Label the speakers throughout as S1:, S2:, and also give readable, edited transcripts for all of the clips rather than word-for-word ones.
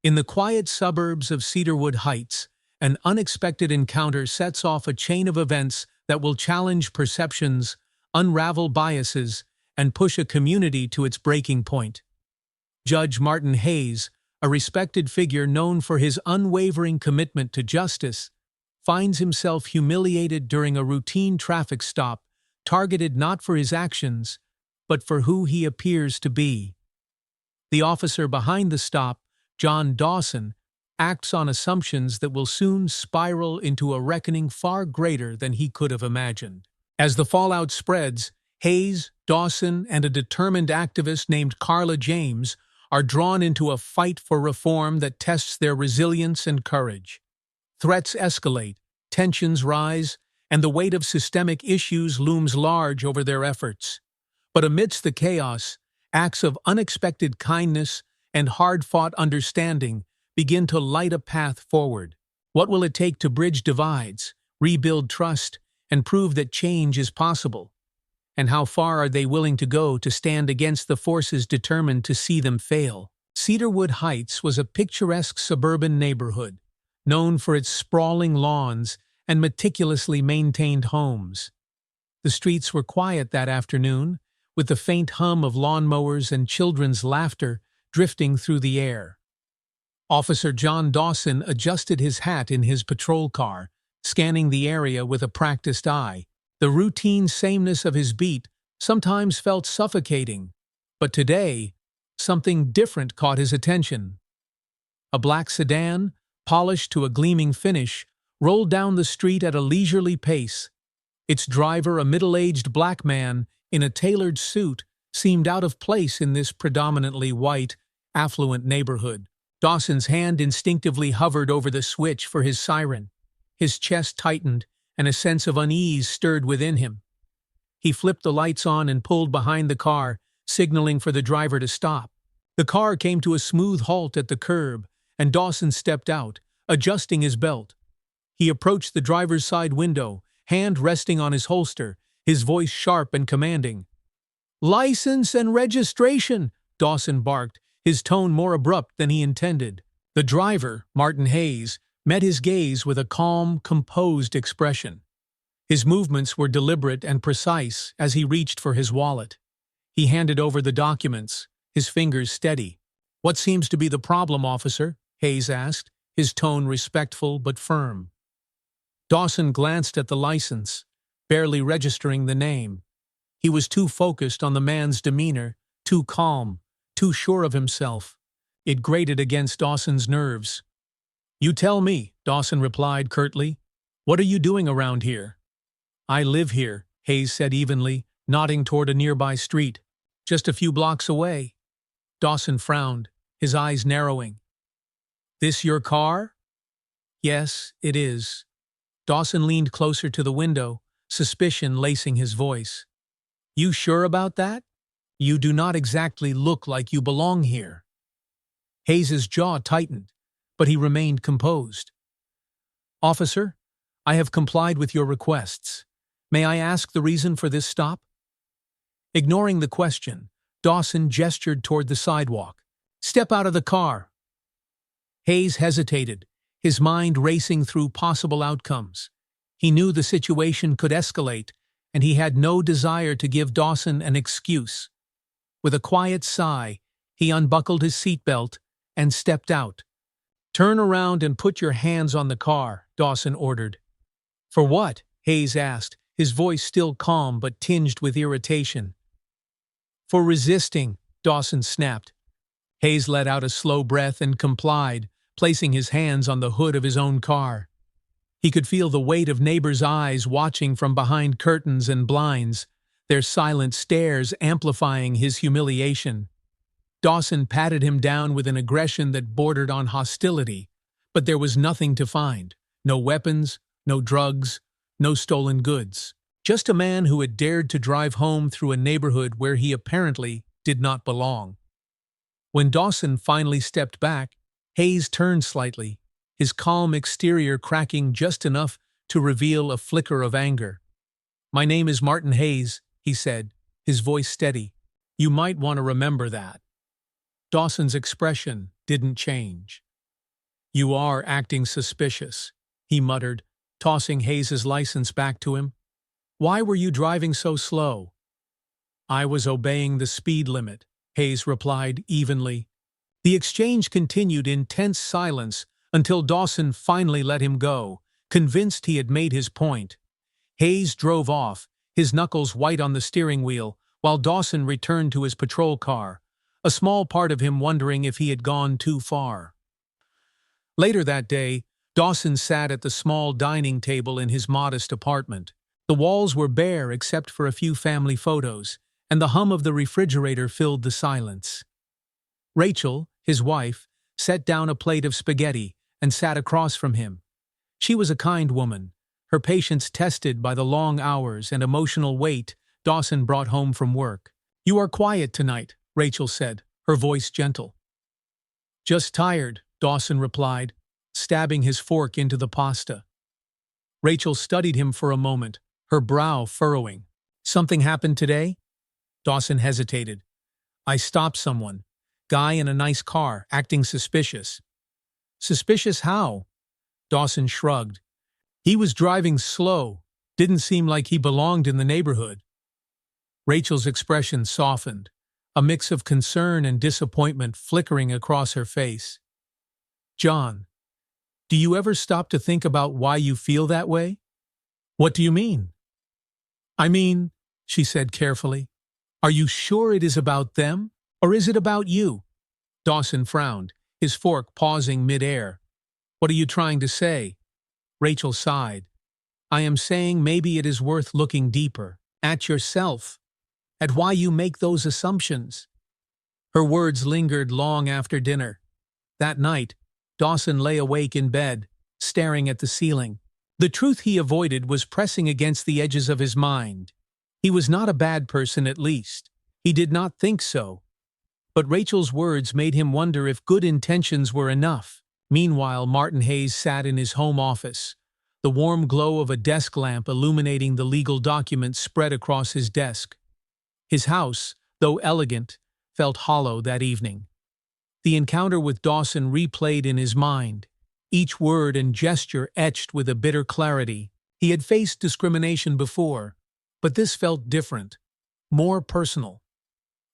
S1: In the quiet suburbs of Cedarwood Heights, an unexpected encounter sets off a chain of events that will challenge perceptions, unravel biases, and push a community to its breaking point. Judge Martin Hayes, a respected figure known for his unwavering commitment to justice, finds himself humiliated during a routine traffic stop, targeted not for his actions, but for who he appears to be. The officer behind the stop, John Dawson, acts on assumptions that will soon spiral into a reckoning far greater than he could have imagined. As the fallout spreads, Hayes, Dawson, and a determined activist named Carla James are drawn into a fight for reform that tests their resilience and courage. Threats escalate, tensions rise, and the weight of systemic issues looms large over their efforts. But amidst the chaos, acts of unexpected kindness and hard-fought understanding begin to light a path forward. What will it take to bridge divides, rebuild trust, and prove that change is possible? And how far are they willing to go to stand against the forces determined to see them fail? Cedarwood Heights was a picturesque suburban neighborhood, known for its sprawling lawns and meticulously maintained homes. The streets were quiet that afternoon, with the faint hum of lawnmowers and children's laughter drifting through the air. Officer John Dawson adjusted his hat in his patrol car, scanning the area with a practiced eye. The routine sameness of his beat sometimes felt suffocating, but today, something different caught his attention. A black sedan, polished to a gleaming finish, rolled down the street at a leisurely pace. Its driver, a middle-aged black man in a tailored suit, seemed out of place in this predominantly white, affluent neighborhood. Dawson's hand instinctively hovered over the switch for his siren. His chest tightened, and a sense of unease stirred within him. He flipped the lights on and pulled behind the car, signaling for the driver to stop. The car came to a smooth halt at the curb, and Dawson stepped out, adjusting his belt. He approached the driver's side window, hand resting on his holster, his voice sharp and commanding. "License and registration," Dawson barked, his tone more abrupt than he intended. The driver, Martin Hayes, met his gaze with a calm, composed expression. His movements were deliberate and precise as he reached for his wallet. He handed over the documents, his fingers steady. "What seems to be the problem, officer?" Hayes asked, his tone respectful but firm. Dawson glanced at the license, barely registering the name. He was too focused on the man's demeanor, too calm, too sure of himself. It grated against Dawson's nerves. "You tell me," Dawson replied curtly. "What are you doing around here?" "I live here," Hayes said evenly, nodding toward a nearby street. "Just a few blocks away." Dawson frowned, his eyes narrowing. "This your car?" "Yes, it is." Dawson leaned closer to the window, suspicion lacing his voice. "You sure about that? You do not exactly look like you belong here." Hayes's jaw tightened, but he remained composed. "Officer, I have complied with your requests. May I ask the reason for this stop?" Ignoring the question, Dawson gestured toward the sidewalk. "Step out of the car." Hayes hesitated, his mind racing through possible outcomes. He knew the situation could escalate, and he had no desire to give Dawson an excuse. With a quiet sigh, he unbuckled his seatbelt and stepped out. "Turn around and put your hands on the car," Dawson ordered. "For what?" Hayes asked, his voice still calm but tinged with irritation. "For resisting," Dawson snapped. Hayes let out a slow breath and complied, placing his hands on the hood of his own car. He could feel the weight of neighbors' eyes watching from behind curtains and blinds, their silent stares amplifying his humiliation. Dawson patted him down with an aggression that bordered on hostility, but there was nothing to find. No weapons, no drugs, no stolen goods. Just a man who had dared to drive home through a neighborhood where he apparently did not belong. When Dawson finally stepped back, Hayes turned slightly, his calm exterior cracking just enough to reveal a flicker of anger. "My name is Martin Hayes," he said, his voice steady. "You might want to remember that." Dawson's expression didn't change. "You are acting suspicious," he muttered, tossing Hayes's license back to him. "Why were you driving so slow?" "I was obeying the speed limit," Hayes replied evenly. The exchange continued in tense silence until Dawson finally let him go, convinced he had made his point. Hayes drove off, his knuckles white on the steering wheel, while Dawson returned to his patrol car, a small part of him wondering if he had gone too far. Later that day, Dawson sat at the small dining table in his modest apartment. The walls were bare except for a few family photos, and the hum of the refrigerator filled the silence. Rachel, his wife, set down a plate of spaghetti and sat across from him. She was a kind woman, her patience tested by the long hours and emotional weight Dawson brought home from work. "You are quiet tonight," Rachel said, her voice gentle. "Just tired," Dawson replied, stabbing his fork into the pasta. Rachel studied him for a moment, her brow furrowing. "Something happened today?" Dawson hesitated. "I stopped someone. Guy in a nice car, acting suspicious." "Suspicious how?" Dawson shrugged. "He was driving slow. Didn't seem like he belonged in the neighborhood." Rachel's expression softened, a mix of concern and disappointment flickering across her face. "John, do you ever stop to think about why you feel that way?" "What do you mean?" "I mean," she said carefully, "are you sure it is about them, or is it about you?" Dawson frowned, his fork pausing mid-air. "What are you trying to say?" Rachel sighed. "I am saying maybe it is worth looking deeper, at yourself, at why you make those assumptions." Her words lingered long after dinner. That night, Dawson lay awake in bed, staring at the ceiling. The truth he avoided was pressing against the edges of his mind. He was not a bad person, at least. He did not think so. But Rachel's words made him wonder if good intentions were enough. Meanwhile, Martin Hayes sat in his home office, the warm glow of a desk lamp illuminating the legal documents spread across his desk. His house, though elegant, felt hollow that evening. The encounter with Dawson replayed in his mind, each word and gesture etched with a bitter clarity. He had faced discrimination before, but this felt different, more personal.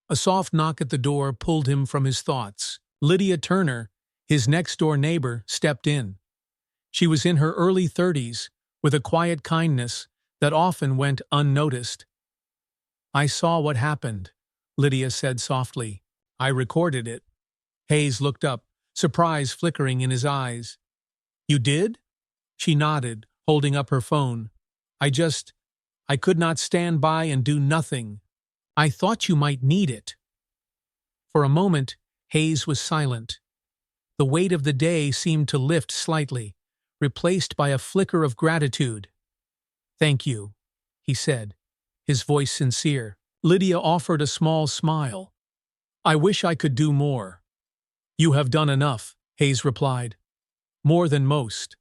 S1: A soft knock at the door pulled him from his thoughts. Lydia Turner, his next-door neighbor, stepped in. She was in her early 30s, with a quiet kindness that often went unnoticed. "I saw what happened," Lydia said softly. "I recorded it." Hayes looked up, surprise flickering in his eyes. "You did?" She nodded, holding up her phone. I could not stand by and do nothing. I thought you might need it." For a moment, Hayes was silent. The weight of the day seemed to lift slightly, replaced by a flicker of gratitude. "Thank you," he said, his voice sincere. Lydia offered a small smile. "I wish I could do more." "You have done enough," Hayes replied. "More than most."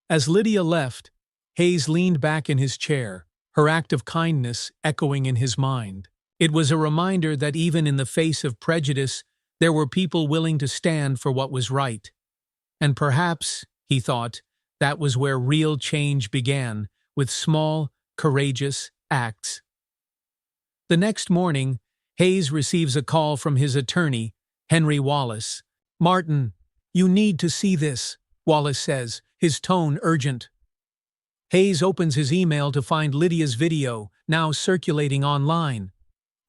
S1: As Lydia left, Hayes leaned back in his chair, her act of kindness echoing in his mind. It was a reminder that even in the face of prejudice, there were people willing to stand for what was right. And perhaps, he thought, that was where real change began, with small, courageous acts. The next morning, Hayes receives a call from his attorney, Henry Wallace. "Martin, you need to see this," Wallace says, his tone urgent. Hayes opens his email to find Lydia's video, now circulating online.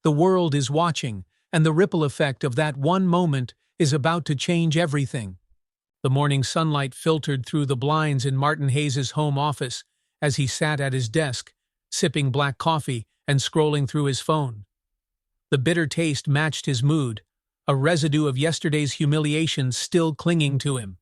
S1: The world is watching, and the ripple effect of that one moment is about to change everything. The morning sunlight filtered through the blinds in Martin Hayes's home office as he sat at his desk, sipping black coffee and scrolling through his phone. The bitter taste matched his mood, a residue of yesterday's humiliation still clinging to him.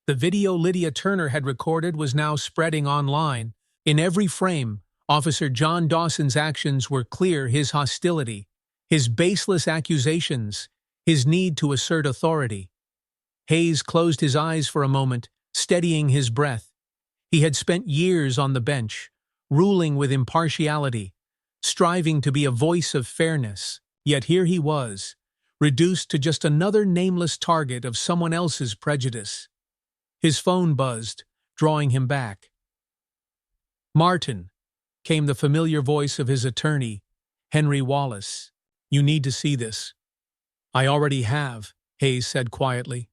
S1: The video Lydia Turner had recorded was now spreading online. In every frame, Officer John Dawson's actions were clear: his hostility, his baseless accusations, his need to assert authority. Hayes closed his eyes for a moment, steadying his breath. He had spent years on the bench, ruling with impartiality, striving to be a voice of fairness. Yet here he was, reduced to just another nameless target of someone else's prejudice. His phone buzzed, drawing him back. "Martin," came the familiar voice of his attorney, Henry Wallace. "You need to see this." "I already have," Hayes said quietly.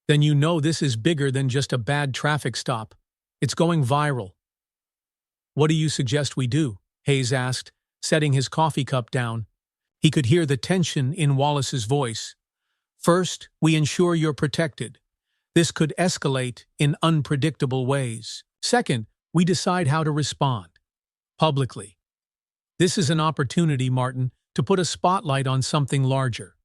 S1: "Then you know this is bigger than just a bad traffic stop. It's going viral." "What do you suggest we do?" Hayes asked, setting his coffee cup down. He could hear the tension in Wallace's voice. "First, we ensure you're protected. This could escalate in unpredictable ways. Second, we decide how to respond. Publicly. This is an opportunity, Martin, to put a spotlight on something larger."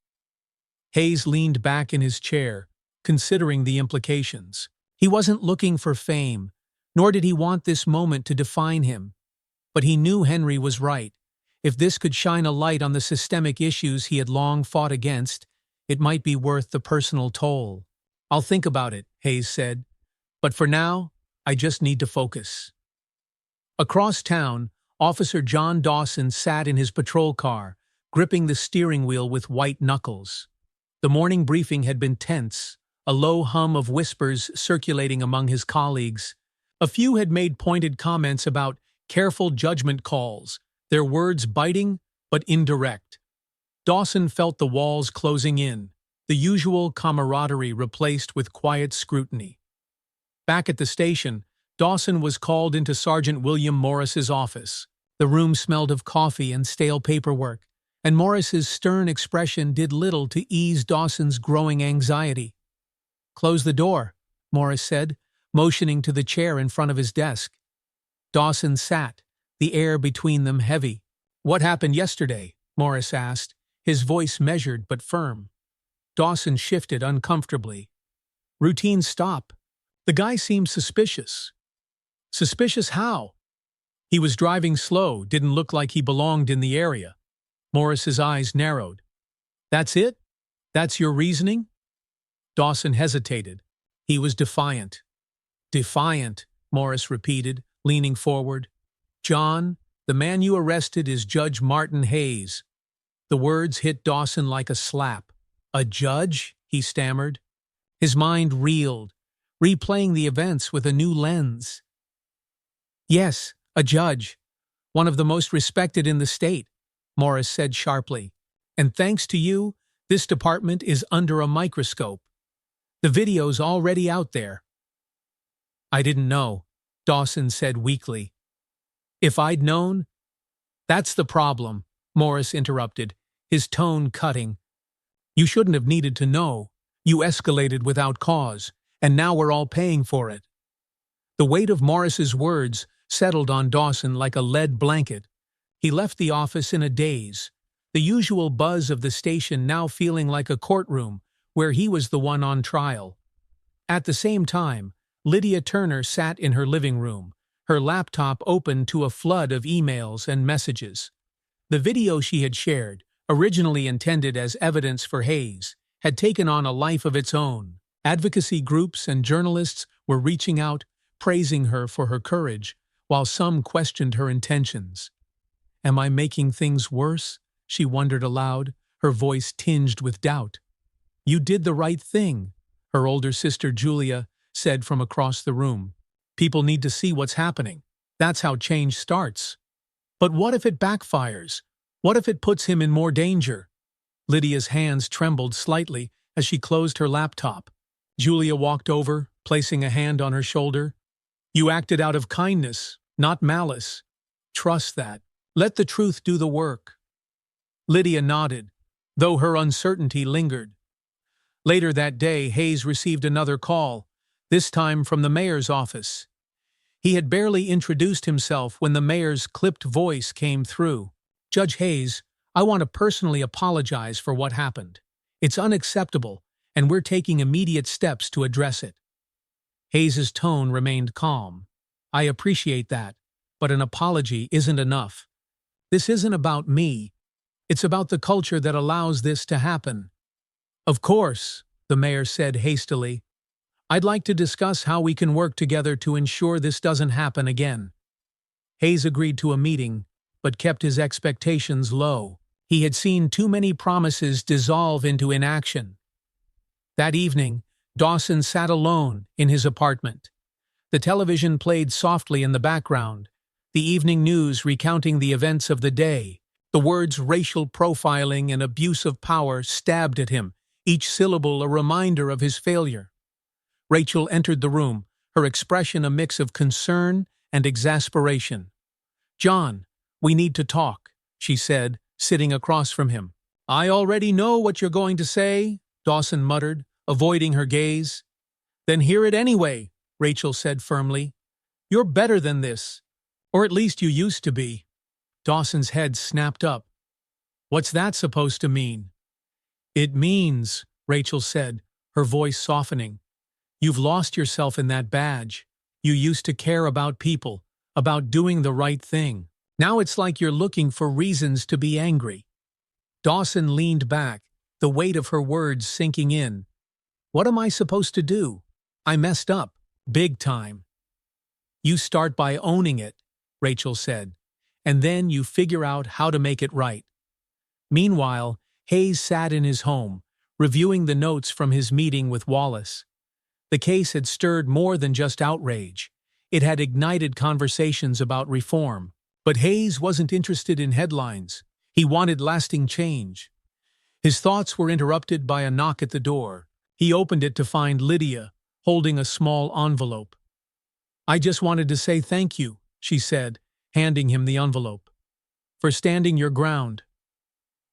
S1: Hayes leaned back in his chair, considering the implications. He wasn't looking for fame, nor did he want this moment to define him. But he knew Henry was right. If this could shine a light on the systemic issues he had long fought against, it might be worth the personal toll. "I'll think about it," Hayes said. "But for now, I just need to focus." Across town, Officer John Dawson sat in his patrol car, gripping the steering wheel with white knuckles. The morning briefing had been tense, a low hum of whispers circulating among his colleagues. A few had made pointed comments about careful judgment calls, their words biting but indirect. Dawson felt the walls closing in, the usual camaraderie replaced with quiet scrutiny. Back at the station, Dawson was called into Sergeant William Morris's office. The room smelled of coffee and stale paperwork, and Morris's stern expression did little to ease Dawson's growing anxiety. "Close the door," Morris said, motioning to the chair in front of his desk. Dawson sat, the air between them heavy. "What happened yesterday?" Morris asked, his voice measured but firm. Dawson shifted uncomfortably. "Routine stop. The guy seemed suspicious." "Suspicious how?" "He was driving slow, didn't look like he belonged in the area." Morris's eyes narrowed. "That's it? That's your reasoning?" Dawson hesitated. He was defiant. "Defiant," Morris repeated, leaning forward. "John, the man you arrested is Judge Martin Hayes." The words hit Dawson like a slap. "A judge?" he stammered. His mind reeled, replaying the events with a new lens. "Yes, a judge. One of the most respected in the state," Morris said sharply. "And thanks to you, this department is under a microscope. The video's already out there." "I didn't know," Dawson said weakly. "If I'd known—" "That's the problem," Morris interrupted, his tone cutting. "You shouldn't have needed to know. You escalated without cause, and now we're all paying for it." The weight of Morris's words settled on Dawson like a lead blanket. He left the office in a daze, the usual buzz of the station now feeling like a courtroom where he was the one on trial. At the same time, Lydia Turner sat in her living room, her laptop open to a flood of emails and messages. The video she had shared, originally intended as evidence for Hayes, had taken on a life of its own. Advocacy groups and journalists were reaching out, praising her for her courage, while some questioned her intentions. "Am I making things worse?" she wondered aloud, her voice tinged with doubt. "You did the right thing," her older sister Julia said from across the room. "People need to see what's happening. That's how change starts." "But what if it backfires? What if it puts him in more danger?" Lydia's hands trembled slightly as she closed her laptop. Julia walked over, placing a hand on her shoulder. "You acted out of kindness, not malice. Trust that. Let the truth do the work." Lydia nodded, though her uncertainty lingered. Later that day, Hayes received another call, this time from the mayor's office. He had barely introduced himself when the mayor's clipped voice came through. "Judge Hayes, I want to personally apologize for what happened. It's unacceptable, and we're taking immediate steps to address it." Hayes's tone remained calm. "I appreciate that, but an apology isn't enough. This isn't about me. It's about the culture that allows this to happen." "Of course," the mayor said hastily. "I'd like to discuss how we can work together to ensure this doesn't happen again." Hayes agreed to a meeting, but kept his expectations low. He had seen too many promises dissolve into inaction. That evening, Dawson sat alone in his apartment. The television played softly in the background, the evening news recounting the events of the day. The words racial profiling and abuse of power stabbed at him, each syllable a reminder of his failure. Rachel entered the room, her expression a mix of concern and exasperation. "John, we need to talk," she said, sitting across from him. "I already know what you're going to say," Dawson muttered, avoiding her gaze. "Then hear it anyway," Rachel said firmly. "You're better than this. Or at least you used to be." Dawson's head snapped up. "What's that supposed to mean?" "It means," Rachel said, her voice softening, "you've lost yourself in that badge. You used to care about people, about doing the right thing. Now it's like you're looking for reasons to be angry." Dawson leaned back, the weight of her words sinking in. "What am I supposed to do? I messed up. Big time." "You start by owning it," Rachel said, "and then you figure out how to make it right." Meanwhile, Hayes sat in his home, reviewing the notes from his meeting with Wallace. The case had stirred more than just outrage. It had ignited conversations about reform. But Hayes wasn't interested in headlines. He wanted lasting change. His thoughts were interrupted by a knock at the door. He opened it to find Lydia, holding a small envelope. "I just wanted to say thank you," she said, handing him the envelope, "for standing your ground."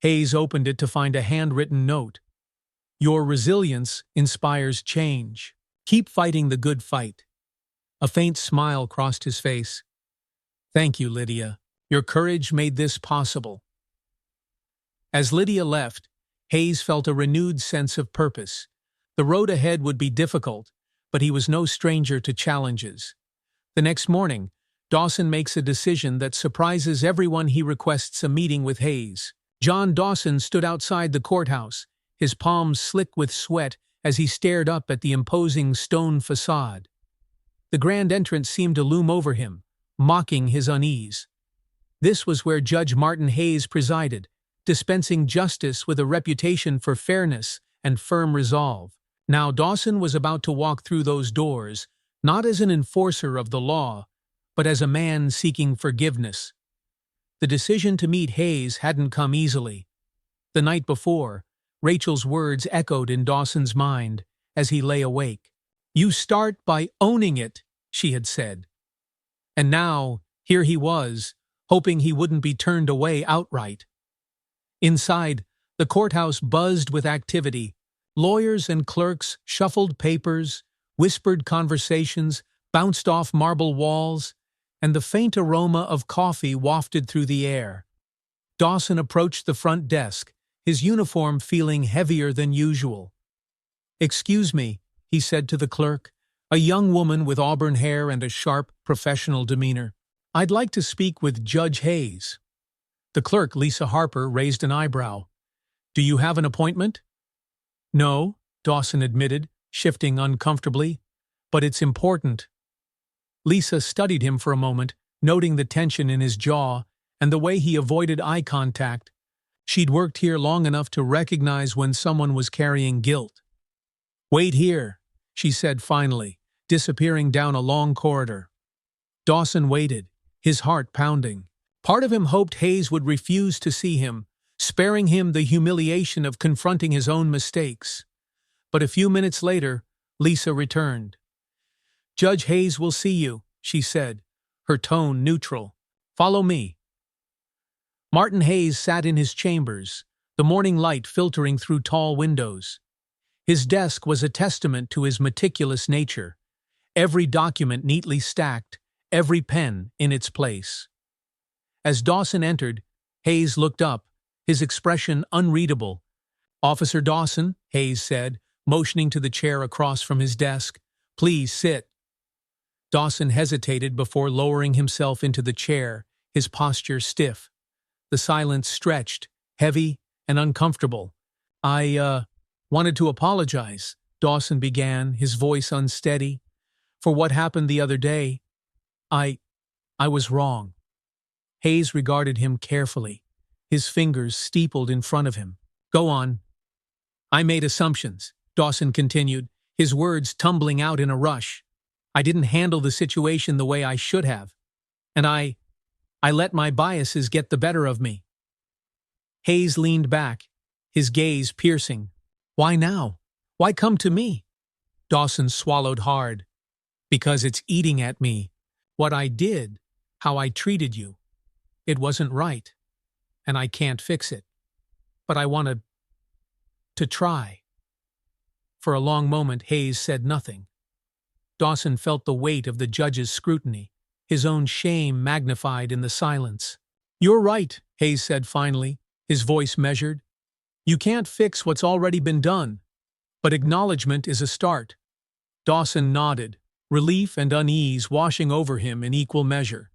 S1: Hayes opened it to find a handwritten note. "Your resilience inspires change. Keep fighting the good fight." A faint smile crossed his face. "Thank you, Lydia. Your courage made this possible." As Lydia left, Hayes felt a renewed sense of purpose. The road ahead would be difficult, but he was no stranger to challenges. The next morning, Dawson makes a decision that surprises everyone. He requests a meeting with Hayes. John Dawson stood outside the courthouse, his palms slick with sweat as he stared up at the imposing stone facade. The grand entrance seemed to loom over him, mocking his unease. This was where Judge Martin Hayes presided, dispensing justice with a reputation for fairness and firm resolve. Now Dawson was about to walk through those doors, not as an enforcer of the law, but as a man seeking forgiveness. The decision to meet Hayes hadn't come easily. The night before, Rachel's words echoed in Dawson's mind as he lay awake. "You start by owning it," she had said. And now, here he was, hoping he wouldn't be turned away outright. Inside, the courthouse buzzed with activity. Lawyers and clerks shuffled papers, whispered conversations, bounced off marble walls, and the faint aroma of coffee wafted through the air. Dawson approached the front desk, his uniform feeling heavier than usual. "Excuse me," he said to the clerk, a young woman with auburn hair and a sharp, professional demeanor. "I'd like to speak with Judge Hayes." The clerk, Lisa Harper, raised an eyebrow. "Do you have an appointment?" "No," Dawson admitted, shifting uncomfortably, "but it's important." Lisa studied him for a moment, noting the tension in his jaw and the way he avoided eye contact. She'd worked here long enough to recognize when someone was carrying guilt. "Wait here," she said finally, disappearing down a long corridor. Dawson waited, his heart pounding. Part of him hoped Hayes would refuse to see him, sparing him the humiliation of confronting his own mistakes. But a few minutes later, Lisa returned. "Judge Hayes will see you," she said, her tone neutral. "Follow me." Martin Hayes sat in his chambers, the morning light filtering through tall windows. His desk was a testament to his meticulous nature, every document neatly stacked, every pen in its place. As Dawson entered, Hayes looked up, his expression unreadable. "Officer Dawson," Hayes said, motioning to the chair across from his desk, "please sit." Dawson hesitated before lowering himself into the chair, his posture stiff. The silence stretched, heavy and uncomfortable. I wanted to apologize," Dawson began, his voice unsteady, "for what happened the other day. I was wrong." Hayes regarded him carefully. his fingers steepled in front of him. Go on. I made assumptions, Dawson continued, his words tumbling out in a rush. I didn't handle the situation the way I should have. And I let my biases get the better of me. Hayes leaned back, his gaze piercing. Why now? Why come to me? Dawson swallowed hard. Because it's eating at me. What I did, how I treated you. It wasn't right. And I can't fix it. But I want to try. For a long moment, Hayes said nothing. Dawson felt the weight of the judge's scrutiny, his own shame magnified in the silence. You're right, Hayes said finally, his voice measured. You can't fix what's already been done. But acknowledgement is a start. Dawson nodded, relief and unease washing over him in equal measure.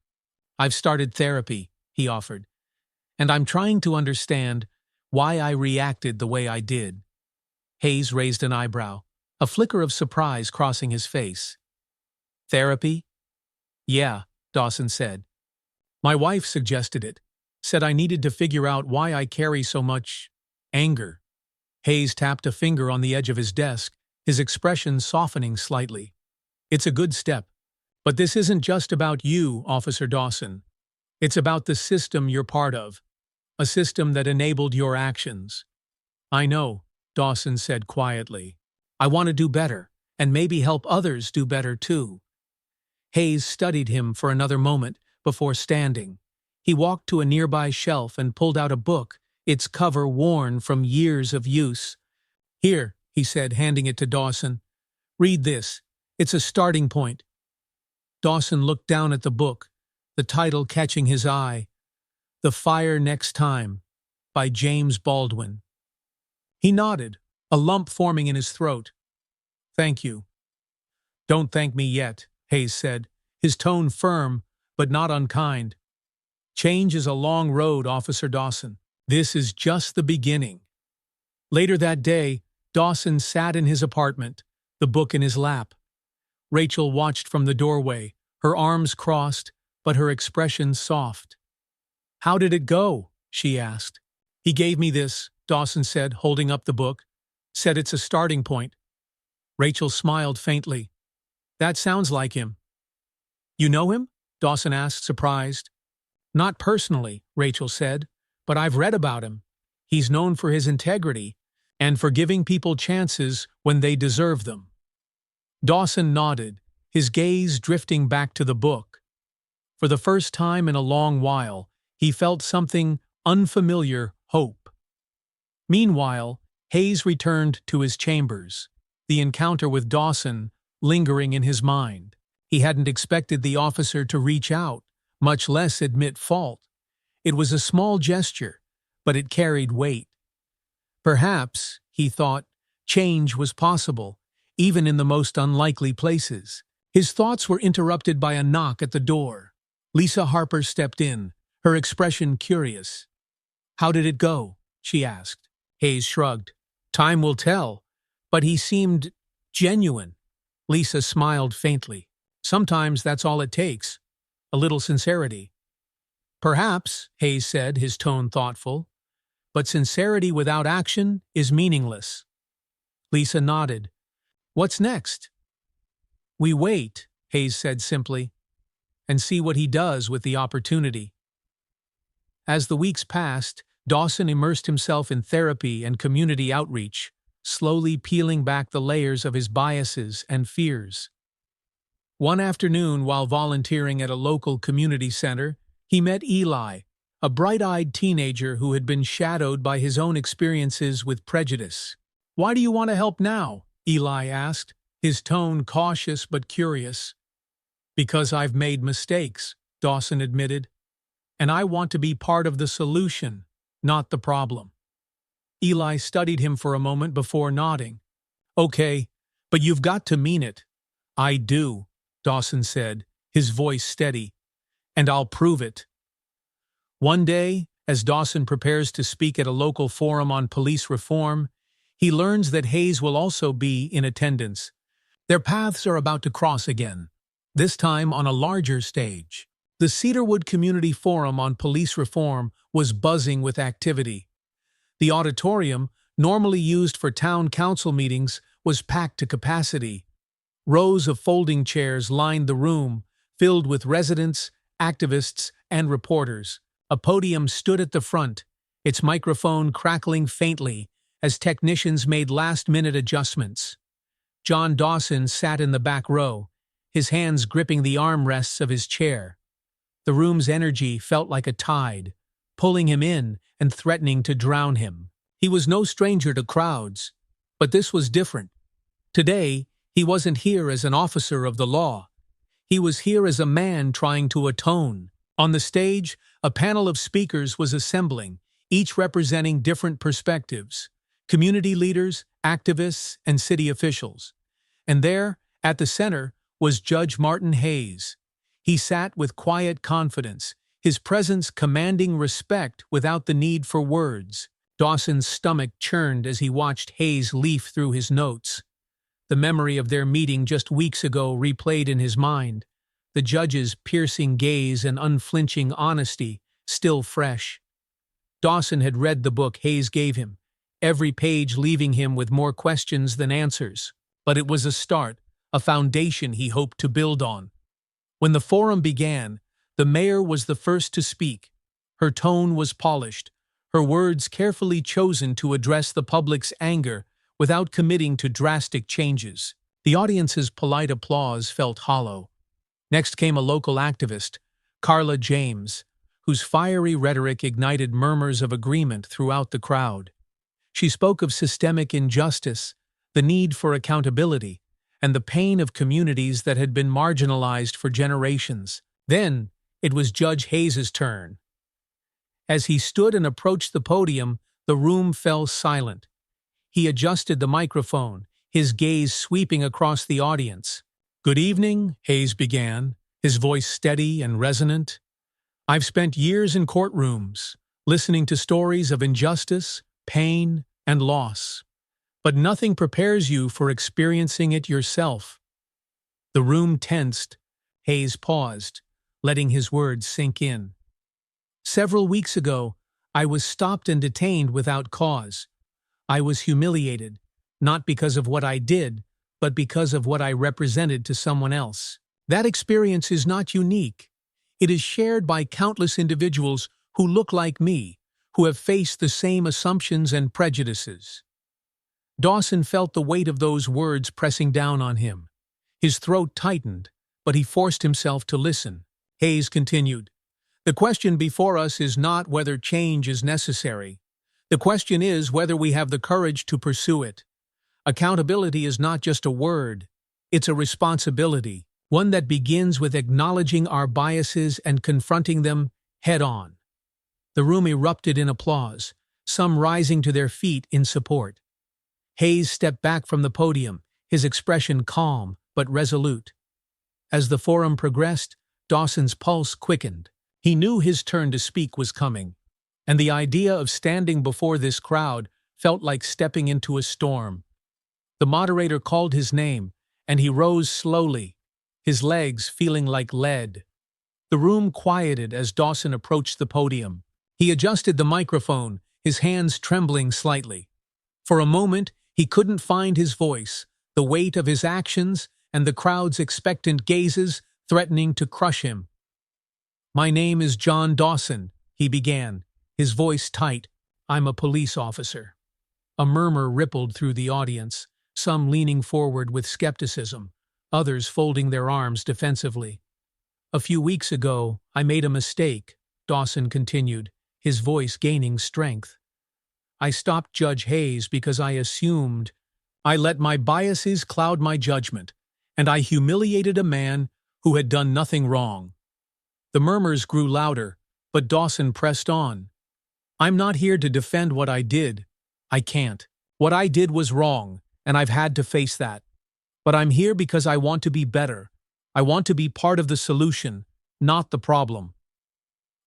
S1: I've started therapy, he offered, and I'm trying to understand why I reacted the way I did. Hayes raised an eyebrow, a flicker of surprise crossing his face. Therapy? Yeah, Dawson said. My wife suggested it, said I needed to figure out why I carry so much anger. Hayes tapped a finger on the edge of his desk, his expression softening slightly. It's a good step. But this isn't just about you, Officer Dawson. It's about the system you're part of, a system that enabled your actions. I know, Dawson said quietly. I want to do better, and maybe help others do better too. Hayes studied him for another moment before standing. He walked to a nearby shelf and pulled out a book, its cover worn from years of use. Here, he said, handing it to Dawson. Read this. It's a starting point. Dawson looked down at the book, the title catching his eye. The Fire Next Time, by James Baldwin. He nodded, a lump forming in his throat. Thank you. Don't thank me yet, Hayes said, his tone firm, but not unkind. Change is a long road, Officer Dawson. This is just the beginning. Later that day, Dawson sat in his apartment, the book in his lap. Rachel watched from the doorway, her arms crossed, but her expression soft. How did it go? She asked. He gave me this, Dawson said, holding up the book. Said it's a starting point. Rachel smiled faintly. That sounds like him. You know him? Dawson asked, surprised. Not personally, Rachel said, but I've read about him. He's known for his integrity and for giving people chances when they deserve them. Dawson nodded, his gaze drifting back to the book. For the first time in a long while, he felt something unfamiliar, hope. Meanwhile, Hayes returned to his chambers, the encounter with Dawson lingering in his mind. He hadn't expected the officer to reach out, much less admit fault. It was a small gesture, but it carried weight. Perhaps, he thought, change was possible, even in the most unlikely places. His thoughts were interrupted by a knock at the door. Lisa Harper stepped in, her expression curious. How did it go? She asked. Hayes shrugged. Time will tell, but he seemed genuine. Lisa smiled faintly. Sometimes that's all it takes. A little sincerity. Perhaps, Hayes said, his tone thoughtful, but sincerity without action is meaningless. Lisa nodded. What's next? We wait, Hayes said simply, and see what he does with the opportunity. As the weeks passed, Dawson immersed himself in therapy and community outreach, slowly peeling back the layers of his biases and fears. One afternoon, while volunteering at a local community center, he met Eli, a bright-eyed teenager who had been shadowed by his own experiences with prejudice. Why do you want to help now? Eli asked, his tone cautious but curious. Because I've made mistakes, Dawson admitted, and I want to be part of the solution, not the problem. Eli studied him for a moment before nodding. Okay, but you've got to mean it. I do, Dawson said, his voice steady, and I'll prove it. One day, as Dawson prepares to speak at a local forum on police reform, he learns that Hayes will also be in attendance. Their paths are about to cross again, this time on a larger stage. The Cedarwood Community Forum on Police Reform was buzzing with activity. The auditorium, normally used for town council meetings, was packed to capacity. Rows of folding chairs lined the room, filled with residents, activists, and reporters. A podium stood at the front, its microphone crackling faintly as technicians made last-minute adjustments. John Dawson sat in the back row, his hands gripping the armrests of his chair. The room's energy felt like a tide, pulling him in and threatening to drown him. He was no stranger to crowds, but this was different. Today, he wasn't here as an officer of the law. He was here as a man trying to atone. On the stage, a panel of speakers was assembling, each representing different perspectives: community leaders, activists, and city officials. And there, at the center, was Judge Martin Hayes. He sat with quiet confidence, his presence commanding respect without the need for words. Dawson's stomach churned as he watched Hayes leaf through his notes. The memory of their meeting just weeks ago replayed in his mind, the judge's piercing gaze and unflinching honesty still fresh. Dawson had read the book Hayes gave him, every page leaving him with more questions than answers. But it was a start, a foundation he hoped to build on. When the forum began, the mayor was the first to speak. Her tone was polished, her words carefully chosen to address the public's anger without committing to drastic changes. The audience's polite applause felt hollow. Next came a local activist, Carla James, whose fiery rhetoric ignited murmurs of agreement throughout the crowd. She spoke of systemic injustice, the need for accountability, and the pain of communities that had been marginalized for generations. Then, it was Judge Hayes's turn. As he stood and approached the podium, the room fell silent. He adjusted the microphone, his gaze sweeping across the audience. "Good evening," Hayes began, his voice steady and resonant. "I've spent years in courtrooms, listening to stories of injustice, pain, and loss. But nothing prepares you for experiencing it yourself." The room tensed. Hayes paused, letting his words sink in. "Several weeks ago, I was stopped and detained without cause. I was humiliated, not because of what I did, but because of what I represented to someone else. That experience is not unique. It is shared by countless individuals who look like me, who have faced the same assumptions and prejudices." Dawson felt the weight of those words pressing down on him. His throat tightened, but he forced himself to listen. Hayes continued, "The question before us is not whether change is necessary. The question is whether we have the courage to pursue it. Accountability is not just a word, it's a responsibility, one that begins with acknowledging our biases and confronting them head-on." The room erupted in applause, some rising to their feet in support. Hayes stepped back from the podium, his expression calm but resolute. As the forum progressed, Dawson's pulse quickened. He knew his turn to speak was coming, and the idea of standing before this crowd felt like stepping into a storm. The moderator called his name, and he rose slowly, his legs feeling like lead. The room quieted as Dawson approached the podium. He adjusted the microphone, his hands trembling slightly. For a moment, he couldn't find his voice, the weight of his actions and the crowd's expectant gazes threatening to crush him. "My name is John Dawson," he began, his voice tight. "I'm a police officer." A murmur rippled through the audience, some leaning forward with skepticism, others folding their arms defensively. "A few weeks ago, I made a mistake," Dawson continued, his voice gaining strength. "I stopped Judge Hayes because I assumed. I let my biases cloud my judgment, and I humiliated a man who had done nothing wrong." The murmurs grew louder, but Dawson pressed on. "I'm not here to defend what I did. I can't. What I did was wrong, and I've had to face that. But I'm here because I want to be better. I want to be part of the solution, not the problem."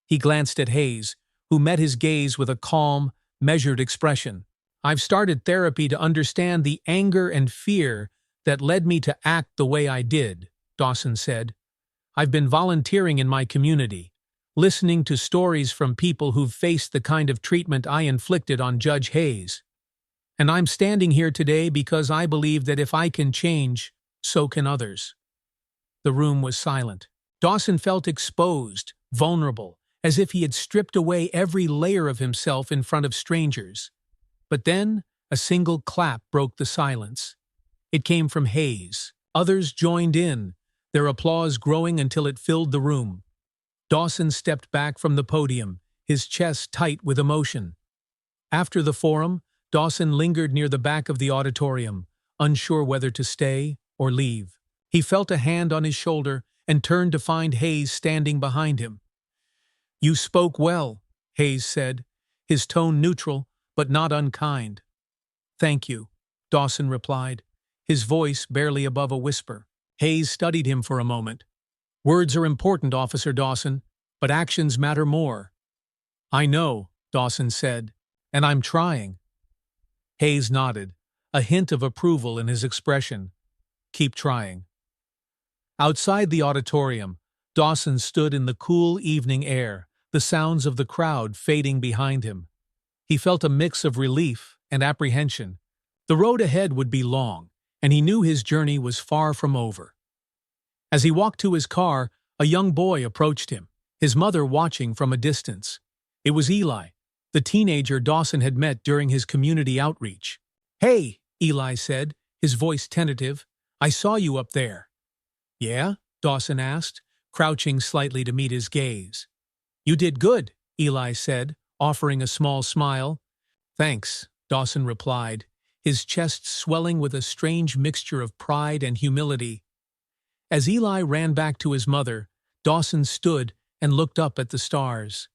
S1: He glanced at Hayes, who met his gaze with a calm, measured expression. "I've started therapy to understand the anger and fear that led me to act the way I did," Dawson said. I've been volunteering in my community, listening to stories from people who've faced the kind of treatment I inflicted on Judge Hayes. And I'm standing here today because I believe that if I can change, so can others." The room was silent. Dawson felt exposed, vulnerable, as if he had stripped away every layer of himself in front of strangers. But then, a single clap broke the silence. It came from Hayes. Others joined in, their applause growing until it filled the room. Dawson stepped back from the podium, his chest tight with emotion. After the forum, Dawson lingered near the back of the auditorium, unsure whether to stay or leave. He felt a hand on his shoulder and turned to find Hayes standing behind him. "You spoke well," Hayes said, his tone neutral but not unkind. "Thank you," Dawson replied, his voice barely above a whisper. Hayes studied him for a moment. "Words are important, Officer Dawson, but actions matter more." "I know," Dawson said, "and I'm trying." Hayes nodded, a hint of approval in his expression. "Keep trying." Outside the auditorium, Dawson stood in the cool evening air, the sounds of the crowd fading behind him. He felt a mix of relief and apprehension. The road ahead would be long, and he knew his journey was far from over. As he walked to his car, a young boy approached him, his mother watching from a distance. It was Eli, the teenager Dawson had met during his community outreach. "Hey," Eli said, his voice tentative, "I saw you up there." "Yeah?" Dawson asked, crouching slightly to meet his gaze. "You did good," Eli said, offering a small smile. "Thanks," Dawson replied, his chest swelling with a strange mixture of pride and humility. As Eli ran back to his mother, Dawson stood and looked up at the stars.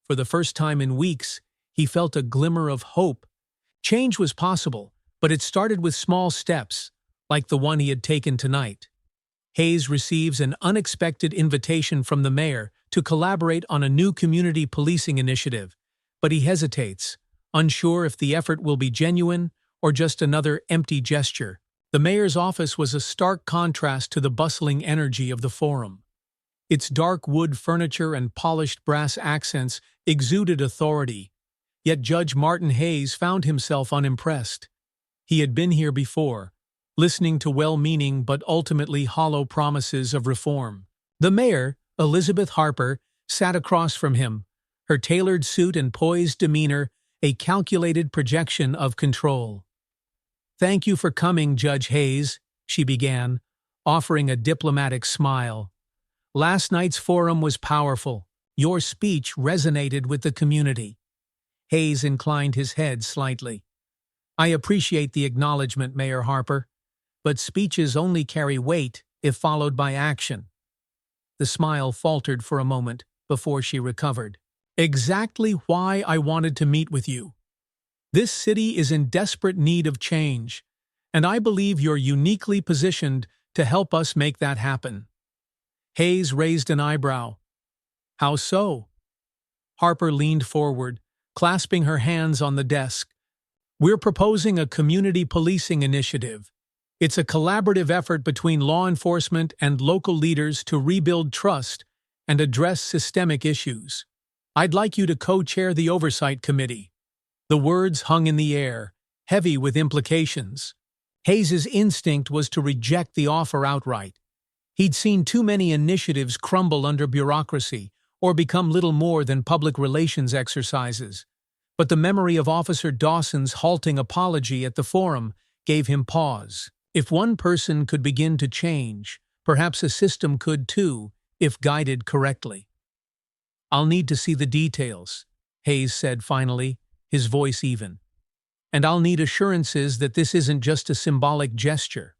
S1: For the first time in weeks, he felt a glimmer of hope. Change was possible, but it started with small steps, like the one he had taken tonight. Hayes receives an unexpected invitation from the mayor to collaborate on a new community policing initiative, but he hesitates, unsure if the effort will be genuine or just another empty gesture. The mayor's office was a stark contrast to the bustling energy of the forum. Its dark wood furniture and polished brass accents exuded authority, yet Judge Martin Hayes found himself unimpressed. He had been here before, listening to well-meaning but ultimately hollow promises of reform. The mayor, Elizabeth Harper, sat across from him, her tailored suit and poised demeanor a calculated projection of control. "Thank you for coming, Judge Hayes," she began, offering a diplomatic smile. "Last night's forum was powerful. Your speech resonated with the community." Hayes inclined his head slightly. "I appreciate the acknowledgement, Mayor Harper, but speeches only carry weight if followed by action." The smile faltered for a moment before she recovered. "Exactly why I wanted to meet with you. This city is in desperate need of change, and I believe you're uniquely positioned to help us make that happen." Hayes raised an eyebrow. "How so?" Harper leaned forward, clasping her hands on the desk. "We're proposing a community policing initiative. It's a collaborative effort between law enforcement and local leaders to rebuild trust and address systemic issues. I'd like you to co-chair the oversight committee." The words hung in the air, heavy with implications. Hayes's instinct was to reject the offer outright. He'd seen too many initiatives crumble under bureaucracy or become little more than public relations exercises. But the memory of Officer Dawson's halting apology at the forum gave him pause. If one person could begin to change, perhaps a system could too, if guided correctly. "I'll need to see the details," Hayes said finally, his voice even. "And I'll need assurances that this isn't just a symbolic gesture."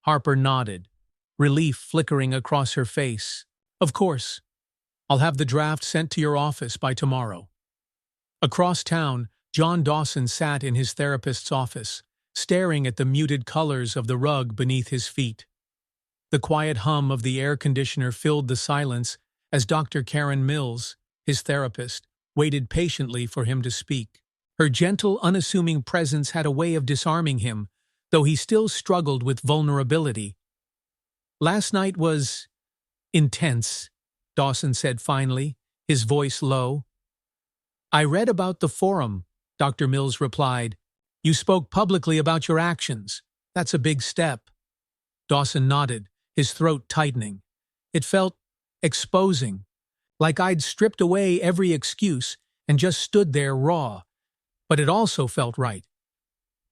S1: Harper nodded, relief flickering across her face. "Of course. I'll have the draft sent to your office by tomorrow." Across town, John Dawson sat in his therapist's office, staring at the muted colors of the rug beneath his feet. The quiet hum of the air conditioner filled the silence as Dr. Karen Mills, his therapist, waited patiently for him to speak. Her gentle, unassuming presence had a way of disarming him, though he still struggled with vulnerability. "Last night was Intense, Dawson said finally, his voice low. I read about the forum, Dr. Mills replied. You spoke publicly about your actions. That's a big step. Dawson nodded, his throat tightening. It felt exposing, like I'd stripped away every excuse and just stood there raw. But it also felt right.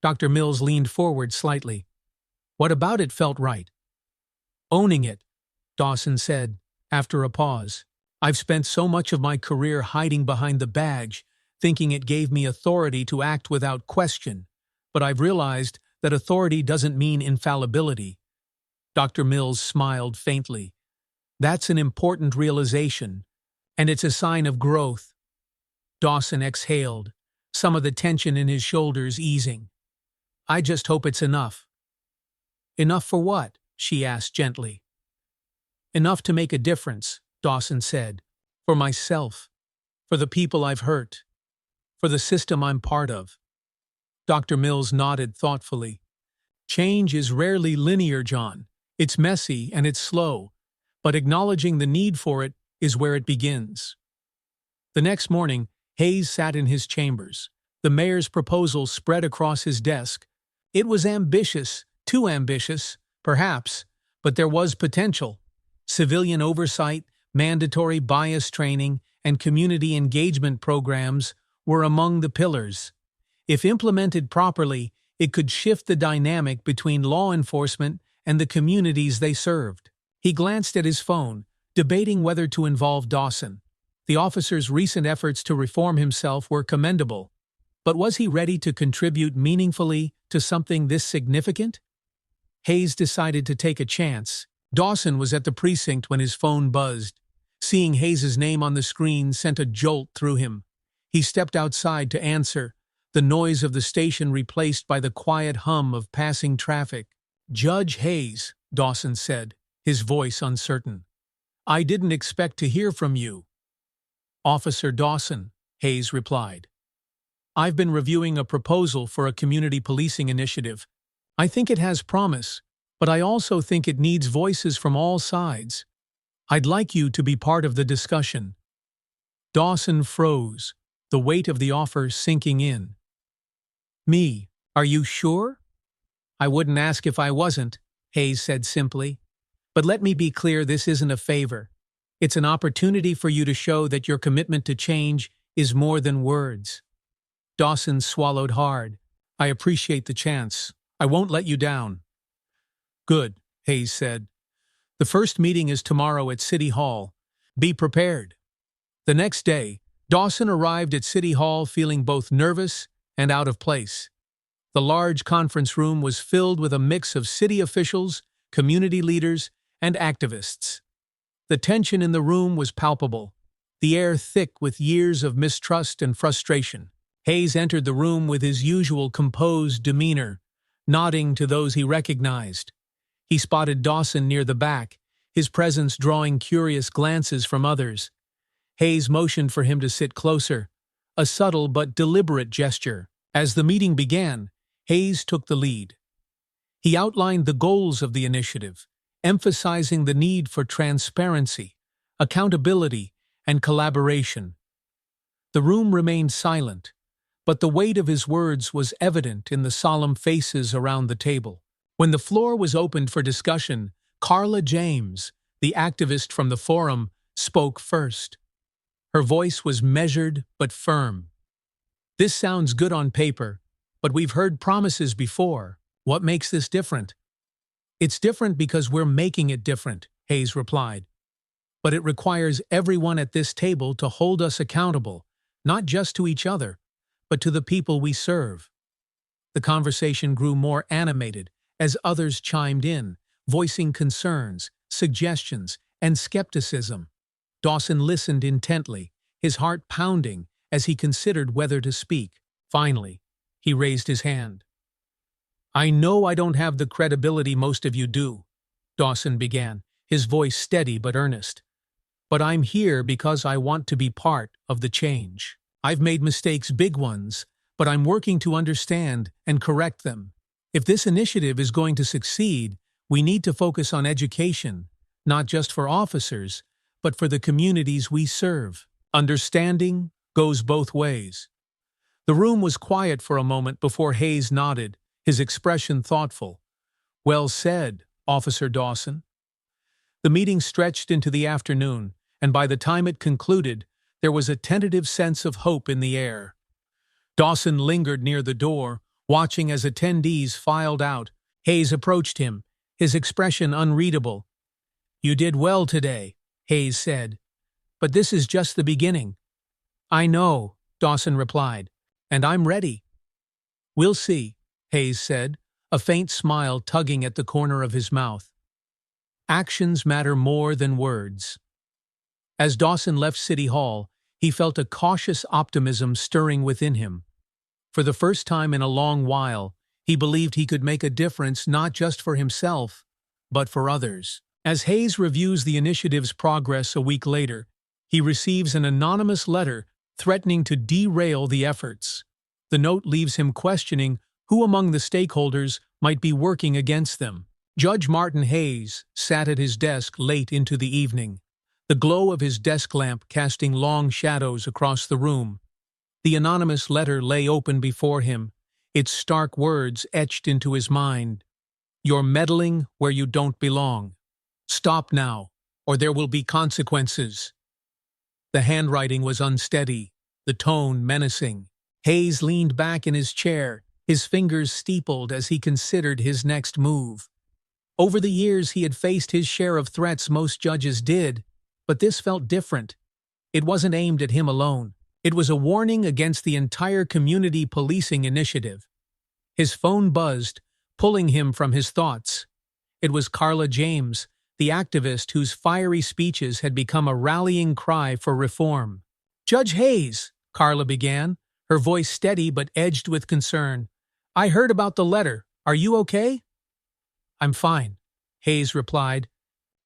S1: Dr. Mills leaned forward slightly. What about it felt right? Owning it, Dawson said, after a pause. I've spent so much of my career hiding behind the badge, thinking it gave me authority to act without question. But I've realized that authority doesn't mean infallibility. Dr. Mills smiled faintly. That's an important realization, and it's a sign of growth. Dawson exhaled, some of the tension in his shoulders easing. I just hope it's enough. Enough for what? She asked gently. Enough to make a difference, Dawson said. For myself. For the people I've hurt. For the system I'm part of. Dr. Mills nodded thoughtfully. Change is rarely linear, John. It's messy and it's slow, but acknowledging the need for it is where it begins. The next morning, Hayes sat in his chambers. The mayor's proposal spread across his desk. It was ambitious, too ambitious, perhaps, but there was potential. Civilian oversight, mandatory bias training, and community engagement programs were among the pillars. If implemented properly, it could shift the dynamic between law enforcement and the communities they served. He glanced at his phone, debating whether to involve Dawson. The officer's recent efforts to reform himself were commendable, but was he ready to contribute meaningfully to something this significant? Hayes decided to take a chance. Dawson was at the precinct when his phone buzzed. Seeing Hayes's name on the screen sent a jolt through him. He stepped outside to answer, the noise of the station replaced by the quiet hum of passing traffic. Judge Hayes, Dawson said, his voice uncertain. I didn't expect to hear from you. Officer Dawson, Hayes replied. I've been reviewing a proposal for a community policing initiative. I think it has promise, but I also think it needs voices from all sides. I'd like you to be part of the discussion. Dawson froze, the weight of the offer sinking in. Me, are you sure? I wouldn't ask if I wasn't, Hayes said simply. But let me be clear, this isn't a favor. It's an opportunity for you to show that your commitment to change is more than words. Dawson swallowed hard. I appreciate the chance. I won't let you down. Good, Hayes said. The first meeting is tomorrow at City Hall. Be prepared. The next day, Dawson arrived at City Hall feeling both nervous and out of place. The large conference room was filled with a mix of city officials, community leaders, and activists. The tension in the room was palpable, the air thick with years of mistrust and frustration. Hayes entered the room with his usual composed demeanor, nodding to those he recognized. He spotted Dawson near the back, his presence drawing curious glances from others. Hayes motioned for him to sit closer, a subtle but deliberate gesture. As the meeting began, Hayes took the lead. He outlined the goals of the initiative, emphasizing the need for transparency, accountability, and collaboration. The room remained silent, but the weight of his words was evident in the solemn faces around the table. When the floor was opened for discussion, Carla James, the activist from the forum, spoke first. Her voice was measured but firm. This sounds good on paper, but we've heard promises before. What makes this different? It's different because we're making it different, Hayes replied. But it requires everyone at this table to hold us accountable, not just to each other, but to the people we serve. The conversation grew more animated as others chimed in, voicing concerns, suggestions, and skepticism. Dawson listened intently, his heart pounding as he considered whether to speak. Finally, he raised his hand. I know I don't have the credibility most of you do, Dawson began, his voice steady but earnest. But I'm here because I want to be part of the change. I've made mistakes, big ones, but I'm working to understand and correct them. If this initiative is going to succeed, we need to focus on education, not just for officers, but for the communities we serve. Understanding goes both ways. The room was quiet for a moment before Hayes nodded, his expression thoughtful. Well said, Officer Dawson. The meeting stretched into the afternoon, and by the time it concluded, there was a tentative sense of hope in the air. Dawson lingered near the door, watching as attendees filed out. Hayes approached him, his expression unreadable. "You did well today," Hayes said. "But this is just the beginning." "I know," Dawson replied, "and I'm ready." "We'll see," Hayes said, a faint smile tugging at the corner of his mouth. Actions matter more than words. As Dawson left City Hall, he felt a cautious optimism stirring within him. For the first time in a long while, he believed he could make a difference not just for himself, but for others. As Hayes reviews the initiative's progress a week later, he receives an anonymous letter threatening to derail the efforts. The note leaves him questioning who among the stakeholders might be working against them. Judge Martin Hayes sat at his desk late into the evening, the glow of his desk lamp casting long shadows across the room. The anonymous letter lay open before him, its stark words etched into his mind. "You're meddling where you don't belong. Stop now, or there will be consequences." The handwriting was unsteady, the tone menacing. Hayes leaned back in his chair, his fingers steepled as he considered his next move. Over the years he had faced his share of threats most judges did, but this felt different. It wasn't aimed at him alone. It was a warning against the entire community policing initiative. His phone buzzed, pulling him from his thoughts. It was Carla James, the activist whose fiery speeches had become a rallying cry for reform. "Judge Hayes," Carla began, her voice steady but edged with concern. "I heard about the letter. Are you okay?" "I'm fine," Hayes replied.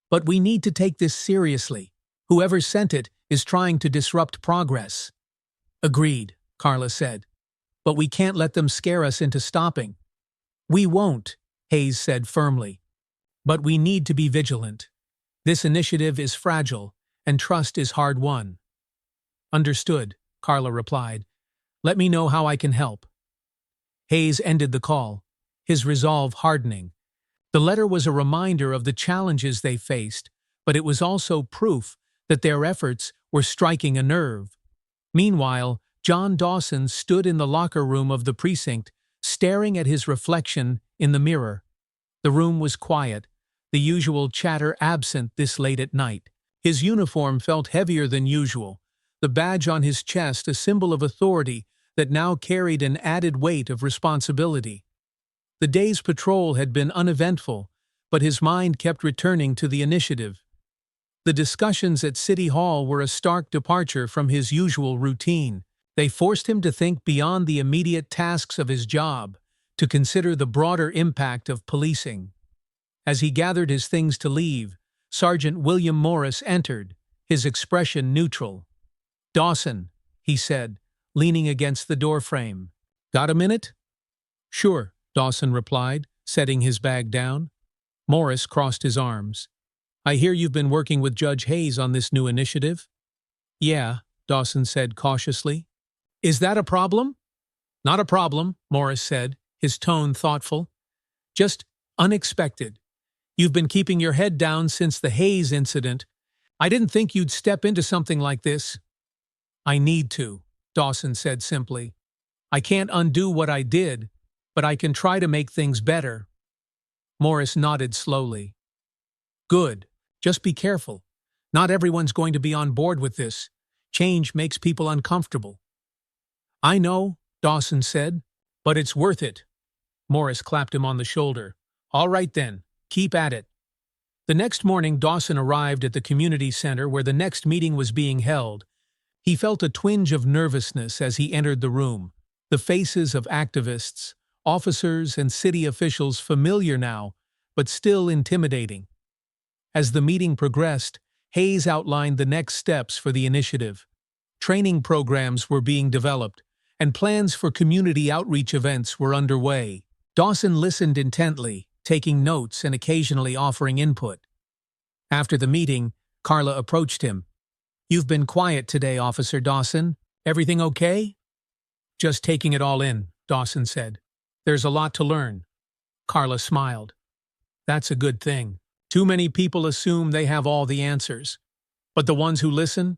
S1: "But we need to take this seriously. Whoever sent it is trying to disrupt progress." "Agreed," Carla said. "But we can't let them scare us into stopping." "We won't," Hayes said firmly. "But we need to be vigilant. This initiative is fragile, and trust is hard-won." "Understood," Carla replied. "Let me know how I can help." Hayes ended the call, his resolve hardening. The letter was a reminder of the challenges they faced, but it was also proof that their efforts were striking a nerve. Meanwhile, John Dawson stood in the locker room of the precinct, staring at his reflection in the mirror. The room was quiet, the usual chatter absent this late at night. His uniform felt heavier than usual, the badge on his chest a symbol of authority that now carried an added weight of responsibility. The day's patrol had been uneventful, but his mind kept returning to the initiative. The discussions at City Hall were a stark departure from his usual routine. They forced him to think beyond the immediate tasks of his job, to consider the broader impact of policing. As he gathered his things to leave, Sergeant William Morris entered, his expression neutral. "Dawson," he said, leaning against the doorframe. "Got a minute?" "Sure," Dawson replied, setting his bag down. Morris crossed his arms. "I hear you've been working with Judge Hayes on this new initiative?" "Yeah," Dawson said cautiously. "Is that a problem?" "Not a problem," Morris said, his tone thoughtful. "Just unexpected. You've been keeping your head down since the Hayes incident. I didn't think you'd step into something like this." "I need to," Dawson said simply. "I can't undo what I did, but I can try to make things better." Morris nodded slowly. "Good. Just be careful. Not everyone's going to be on board with this. Change makes people uncomfortable." "I know," Dawson said, "but it's worth it." Morris clapped him on the shoulder. "All right then, keep at it." The next morning Dawson arrived at the community center where the next meeting was being held. He felt a twinge of nervousness as he entered the room. The faces of activists, officers, and city officials familiar now, but still intimidating. As the meeting progressed, Hayes outlined the next steps for the initiative. Training programs were being developed, and plans for community outreach events were underway. Dawson listened intently, taking notes and occasionally offering input. After the meeting, Carla approached him. "You've been quiet today, Officer Dawson. Everything okay?" "Just taking it all in," Dawson said. "There's a lot to learn." Carla smiled. "That's a good thing. Too many people assume they have all the answers. But the ones who listen,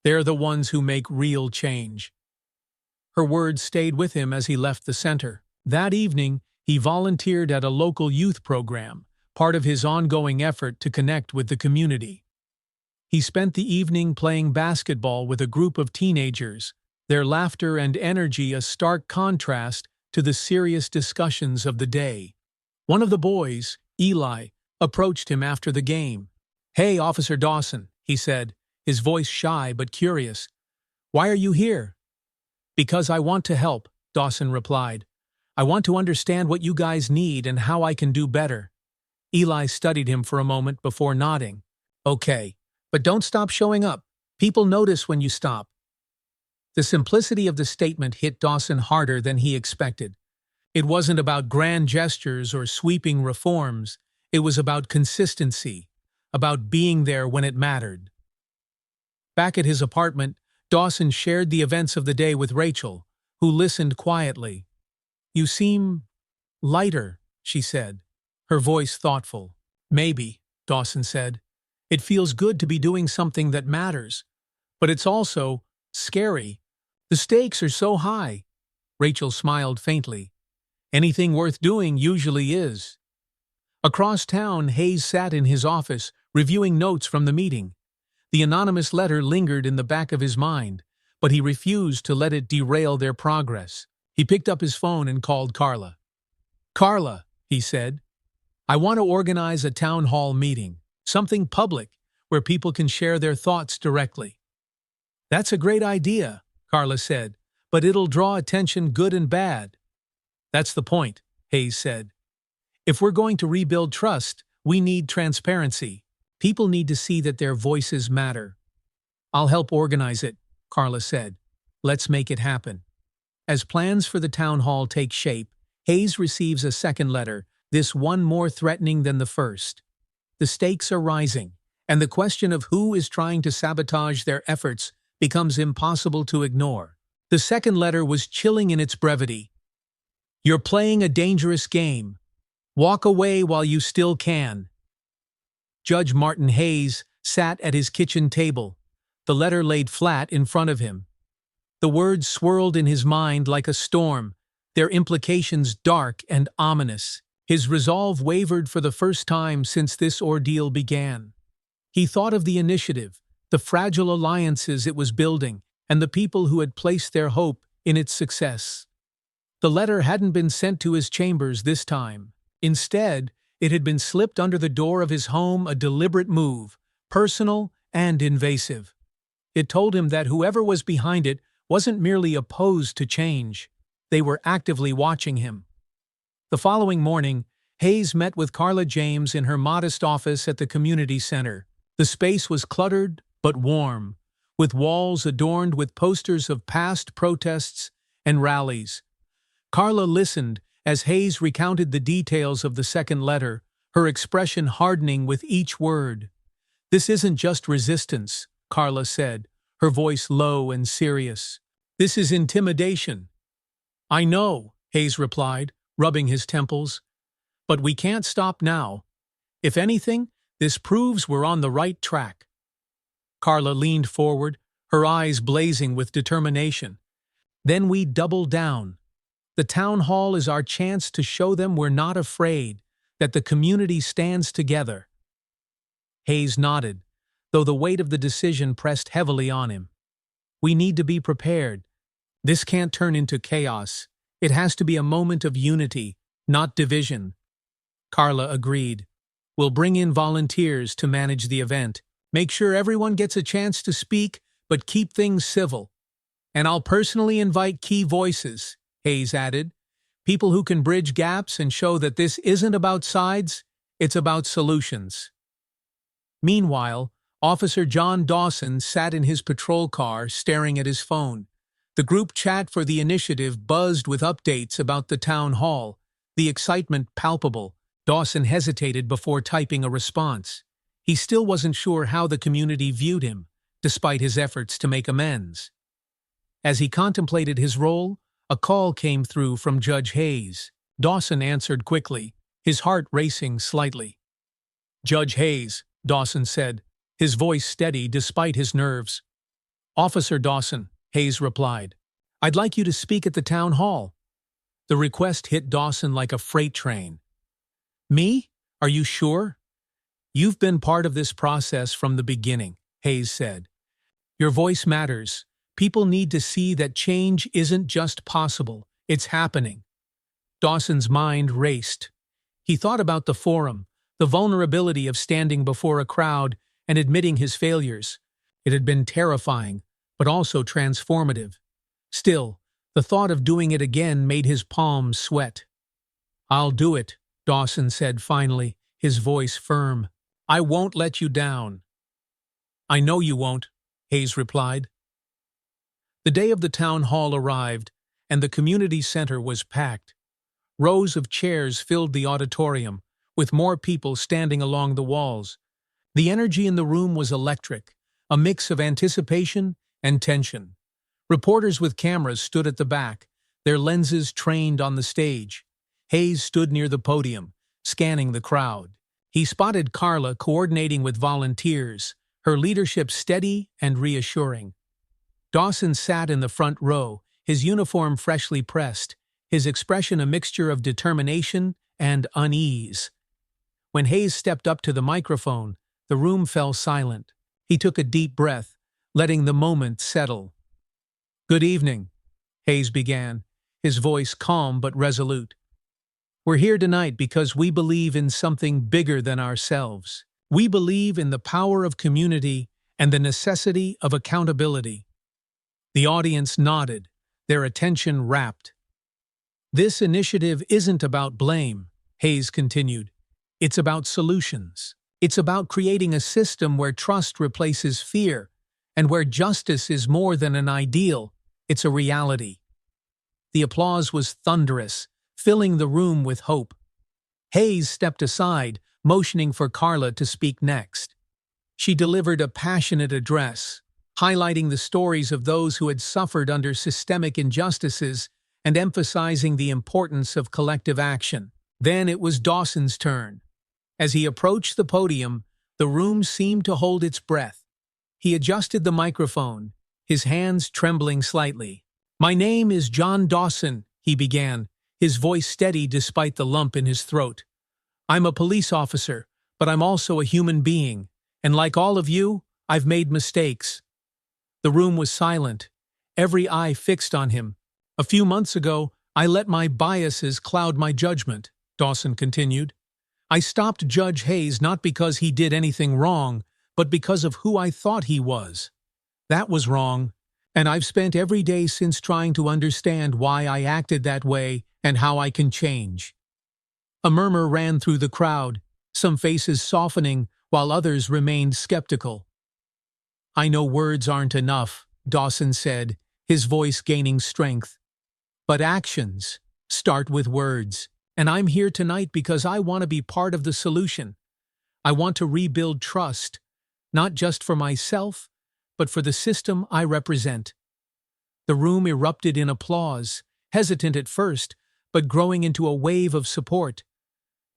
S1: they're the ones who make real change." Her words stayed with him as he left the center. That evening, he volunteered at a local youth program, part of his ongoing effort to connect with the community. He spent the evening playing basketball with a group of teenagers, their laughter and energy a stark contrast to the serious discussions of the day. One of the boys, Eli, approached him after the game. "Hey, Officer Dawson," he said, his voice shy but curious. "Why are you here?" "Because I want to help," Dawson replied. "I want to understand what you guys need and how I can do better." Eli studied him for a moment before nodding. "Okay, but don't stop showing up. People notice when you stop." The simplicity of the statement hit Dawson harder than he expected. It wasn't about grand gestures or sweeping reforms. It was about consistency, about being there when it mattered. Back at his apartment, Dawson shared the events of the day with Rachel, who listened quietly. "You seem lighter," she said, her voice thoughtful. "Maybe," Dawson said. "It feels good to be doing something that matters. But it's also scary. The stakes are so high." Rachel smiled faintly. "Anything worth doing usually is." Across town, Hayes sat in his office, reviewing notes from the meeting. The anonymous letter lingered in the back of his mind, but he refused to let it derail their progress. He picked up his phone and called Carla. "Carla," he said, "I want to organize a town hall meeting, something public, where people can share their thoughts directly." "That's a great idea," Carla said, "but it'll draw attention, good and bad." "That's the point," Hayes said. "If we're going to rebuild trust, we need transparency. People need to see that their voices matter." "I'll help organize it," Carla said. "Let's make it happen." As plans for the town hall take shape, Hayes receives a second letter, this one more threatening than the first. The stakes are rising, and the question of who is trying to sabotage their efforts becomes impossible to ignore. The second letter was chilling in its brevity. "You're playing a dangerous game. Walk away while you still can." Judge Martin Hayes sat at his kitchen table, the letter laid flat in front of him. The words swirled in his mind like a storm, their implications dark and ominous. His resolve wavered for the first time since this ordeal began. He thought of the initiative, the fragile alliances it was building, and the people who had placed their hope in its success. The letter hadn't been sent to his chambers this time. Instead, it had been slipped under the door of his home, a deliberate move, personal and invasive. It told him that whoever was behind it wasn't merely opposed to change. They were actively watching him. The following morning, Hayes met with Carla James in her modest office at the community center. The space was cluttered but warm, with walls adorned with posters of past protests and rallies. Carla listened as Hayes recounted the details of the second letter, her expression hardening with each word. "This isn't just resistance," Carla said, her voice low and serious. "This is intimidation." "I know," Hayes replied, rubbing his temples. "But we can't stop now. If anything, this proves we're on the right track." Carla leaned forward, her eyes blazing with determination. "Then we double down. The town hall is our chance to show them we're not afraid, that the community stands together." Hayes nodded, though the weight of the decision pressed heavily on him. "We need to be prepared. This can't turn into chaos. It has to be a moment of unity, not division." Carla agreed. "We'll bring in volunteers to manage the event. Make sure everyone gets a chance to speak, but keep things civil. And I'll personally invite key voices," Hayes added. "People who can bridge gaps and show that this isn't about sides, it's about solutions." Meanwhile, Officer John Dawson sat in his patrol car staring at his phone. The group chat for the initiative buzzed with updates about the town hall, the excitement palpable. Dawson hesitated before typing a response. He still wasn't sure how the community viewed him, despite his efforts to make amends. As he contemplated his role, a call came through from Judge Hayes. Dawson answered quickly, his heart racing slightly. "Judge Hayes," Dawson said, his voice steady despite his nerves. "Officer Dawson," Hayes replied. "I'd like you to speak at the town hall." The request hit Dawson like a freight train. "Me? Are you sure?" "You've been part of this process from the beginning," Hayes said. "Your voice matters. People need to see that change isn't just possible, it's happening." Dawson's mind raced. He thought about the forum, the vulnerability of standing before a crowd and admitting his failures. It had been terrifying, but also transformative. Still, the thought of doing it again made his palms sweat. "I'll do it," Dawson said finally, his voice firm. "I won't let you down." "I know you won't," Hayes replied. The day of the town hall arrived, and the community center was packed. Rows of chairs filled the auditorium, with more people standing along the walls. The energy in the room was electric, a mix of anticipation and tension. Reporters with cameras stood at the back, their lenses trained on the stage. Hayes stood near the podium, scanning the crowd. He spotted Carla coordinating with volunteers, her leadership steady and reassuring. Dawson sat in the front row, his uniform freshly pressed, his expression a mixture of determination and unease. When Hayes stepped up to the microphone, the room fell silent. He took a deep breath, letting the moment settle. "Good evening," Hayes began, his voice calm but resolute. "We're here tonight because we believe in something bigger than ourselves. We believe in the power of community and the necessity of accountability." The audience nodded, their attention rapt. "This initiative isn't about blame," Hayes continued. "It's about solutions. It's about creating a system where trust replaces fear, and where justice is more than an ideal, it's a reality." The applause was thunderous, filling the room with hope. Hayes stepped aside, motioning for Carla to speak next. She delivered a passionate address, highlighting the stories of those who had suffered under systemic injustices and emphasizing the importance of collective action. Then it was Dawson's turn. As he approached the podium, the room seemed to hold its breath. He adjusted the microphone, his hands trembling slightly. "My name is John Dawson," he began, his voice steady despite the lump in his throat. "I'm a police officer, but I'm also a human being, and like all of you, I've made mistakes." The room was silent, every eye fixed on him. "A few months ago, I let my biases cloud my judgment," Dawson continued. "I stopped Judge Hayes not because he did anything wrong, but because of who I thought he was. That was wrong, and I've spent every day since trying to understand why I acted that way and how I can change." A murmur ran through the crowd, some faces softening while others remained skeptical. "I know words aren't enough," Dawson said, his voice gaining strength. "But actions start with words. And I'm here tonight because I want to be part of the solution. I want to rebuild trust, not just for myself, but for the system I represent." The room erupted in applause, hesitant at first, but growing into a wave of support.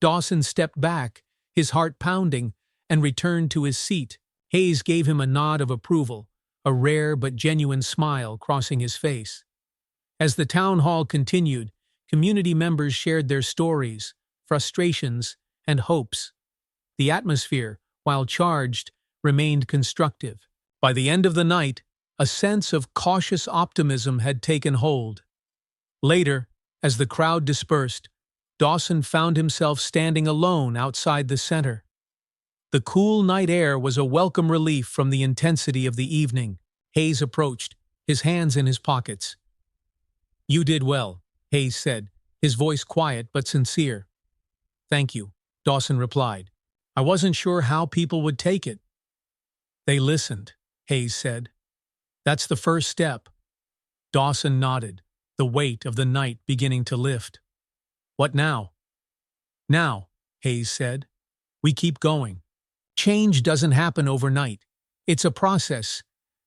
S1: Dawson stepped back, his heart pounding, and returned to his seat. Hayes gave him a nod of approval, a rare but genuine smile crossing his face. As the town hall continued, community members shared their stories, frustrations, and hopes. The atmosphere, while charged, remained constructive. By the end of the night, a sense of cautious optimism had taken hold. Later, as the crowd dispersed, Dawson found himself standing alone outside the center. The cool night air was a welcome relief from the intensity of the evening. Hayes approached, his hands in his pockets. "You did well," Hayes said, his voice quiet but sincere. "Thank you," Dawson replied. "I wasn't sure how people would take it." "They listened," Hayes said. "That's the first step." Dawson nodded, the weight of the night beginning to lift. "What now?" "Now," Hayes said, "we keep going. Change doesn't happen overnight. It's a process.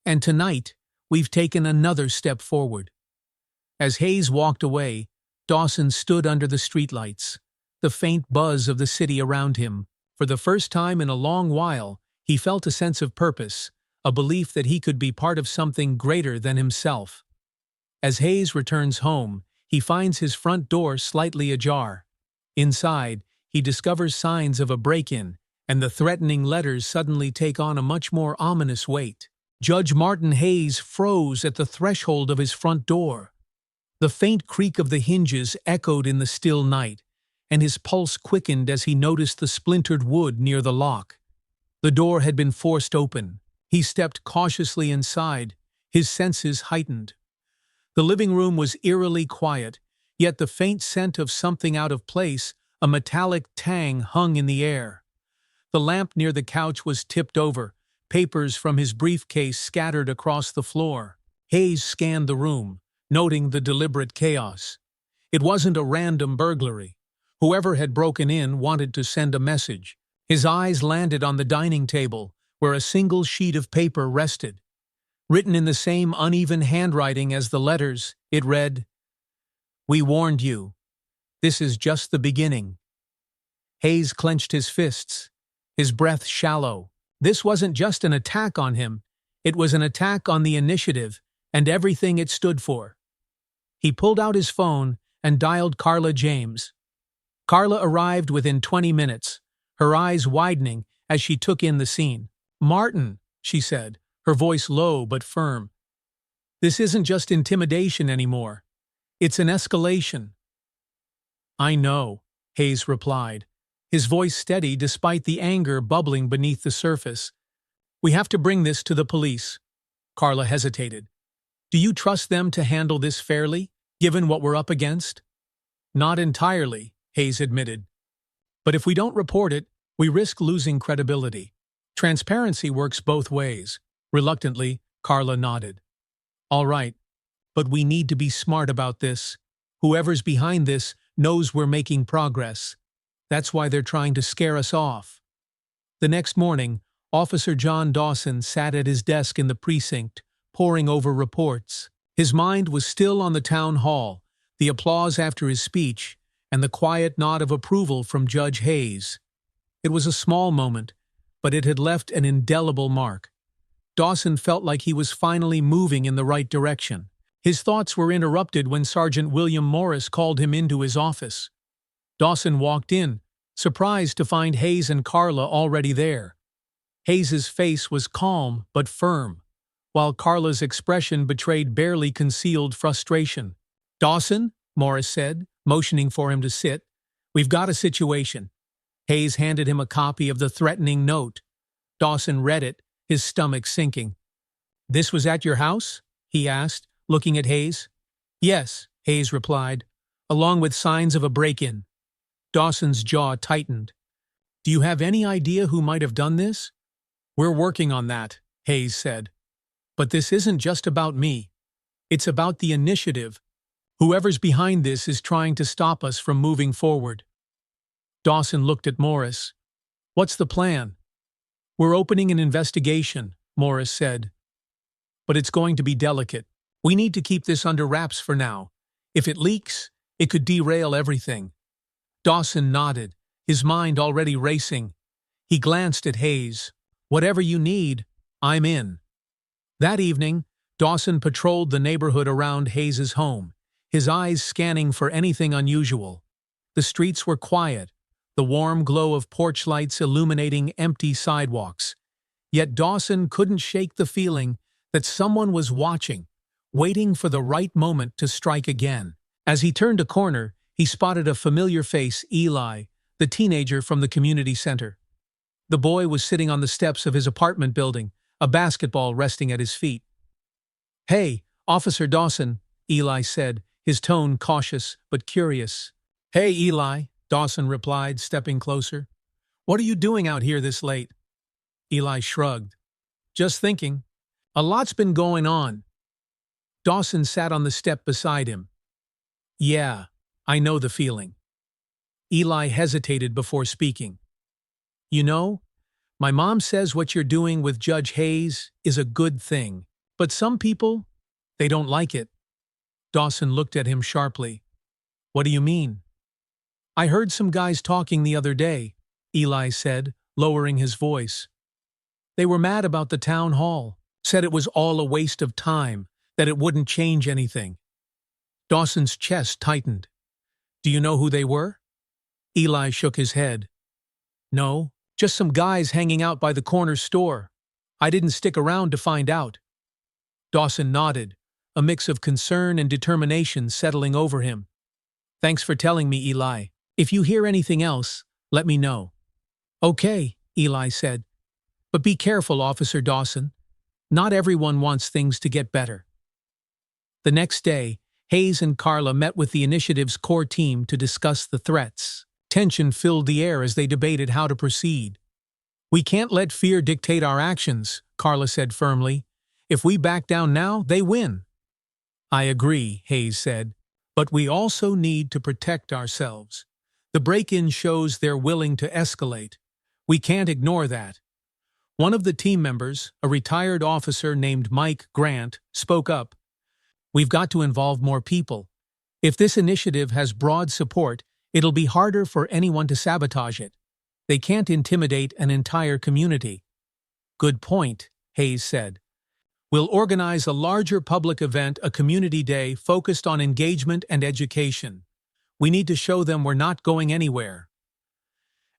S1: And tonight, we've taken another step forward. As Hayes walked away, Dawson stood under the streetlights, the faint buzz of the city around him. For the first time in a long while, he felt a sense of purpose, a belief that he could be part of something greater than himself. As Hayes returns home, he finds his front door slightly ajar. Inside, he discovers signs of a break-in, and the threatening letters suddenly take on a much more ominous weight. Judge Martin Hayes froze at the threshold of his front door. The faint creak of the hinges echoed in the still night, and his pulse quickened as he noticed the splintered wood near the lock. The door had been forced open. He stepped cautiously inside, his senses heightened. The living room was eerily quiet, yet the faint scent of something out of place, a metallic tang, hung in the air. The lamp near the couch was tipped over, papers from his briefcase scattered across the floor. Hayes scanned the room, noting the deliberate chaos. It wasn't a random burglary. Whoever had broken in wanted to send a message. His eyes landed on the dining table, where a single sheet of paper rested. Written in the same uneven handwriting as the letters, it read, "We warned you. This is just the beginning." Hayes clenched his fists, his breath shallow. This wasn't just an attack on him, it was an attack on the initiative and everything it stood for. He pulled out his phone and dialed Carla James. Carla arrived within 20 minutes, her eyes widening as she took in the scene. "Martin," she said, her voice low but firm. "This isn't just intimidation anymore. It's an escalation." "I know," Hayes replied, his voice steady despite the anger bubbling beneath the surface. "We have to bring this to the police." Carla hesitated. "Do you trust them to handle this fairly, given what we're up against?" "Not entirely," Hayes admitted. "But if we don't report it, we risk losing credibility. Transparency works both ways." Reluctantly, Carla nodded. "All right, but we need to be smart about this. Whoever's behind this knows we're making progress. That's why they're trying to scare us off." The next morning, Officer John Dawson sat at his desk in the precinct, poring over reports. His mind was still on the town hall, the applause after his speech, and the quiet nod of approval from Judge Hayes. It was a small moment, but it had left an indelible mark. Dawson felt like he was finally moving in the right direction. His thoughts were interrupted when Sergeant William Morris called him into his office. Dawson walked in, surprised to find Hayes and Carla already there. Hayes's face was calm but firm, while Carla's expression betrayed barely concealed frustration. "Dawson," Morris said, motioning for him to sit, "we've got a situation." Hayes handed him a copy of the threatening note. Dawson read it, his stomach sinking. "This was at your house?" he asked, looking at Hayes. "Yes," Hayes replied, "along with signs of a break-in." Dawson's jaw tightened. "Do you have any idea who might have done this?" "We're working on that," Hayes said. "But this isn't just about me. It's about the initiative. Whoever's behind this is trying to stop us from moving forward." Dawson looked at Morris. "What's the plan?" "We're opening an investigation," Morris said. "But it's going to be delicate. We need to keep this under wraps for now. If it leaks, it could derail everything." Dawson nodded, his mind already racing. He glanced at Hayes. "Whatever you need, I'm in." That evening, Dawson patrolled the neighborhood around Hayes's home, his eyes scanning for anything unusual. The streets were quiet, the warm glow of porch lights illuminating empty sidewalks. Yet Dawson couldn't shake the feeling that someone was watching, waiting for the right moment to strike again. As he turned a corner, he spotted a familiar face, Eli, the teenager from the community center. The boy was sitting on the steps of his apartment building, a basketball resting at his feet. "Hey, Officer Dawson," Eli said, his tone cautious but curious. "Hey, Eli," Dawson replied, stepping closer. "What are you doing out here this late?" Eli shrugged. "Just thinking. A lot's been going on." Dawson sat on the step beside him. "Yeah, I know the feeling." Eli hesitated before speaking. "You know, My mom says what you're doing with Judge Hayes is a good thing, but some people, they don't like it. Dawson looked at him sharply. What do you mean? I heard some guys talking the other day, Eli said, lowering his voice. They were mad about the town hall, said it was all a waste of time, that it wouldn't change anything. Dawson's chest tightened. Do you know who they were? Eli shook his head. No, just some guys hanging out by the corner store. I didn't stick around to find out. Dawson nodded, a mix of concern and determination settling over him. Thanks for telling me, Eli. If you hear anything else, let me know. Okay, Eli said. But be careful, Officer Dawson. Not everyone wants things to get better. The next day, Hayes and Carla met with the initiative's core team to discuss the threats. Tension filled the air as they debated how to proceed. We can't let fear dictate our actions, Carla said firmly. If we back down now, they win. I agree, Hayes said, but we also need to protect ourselves. The break-in shows they're willing to escalate. We can't ignore that. One of the team members, a retired officer named Mike Grant, spoke up. We've got to involve more people. If this initiative has broad support, it'll be harder for anyone to sabotage it. They can't intimidate an entire community. Good point, Hayes said. We'll organize a larger public event, a community day focused on engagement and education. We need to show them we're not going anywhere.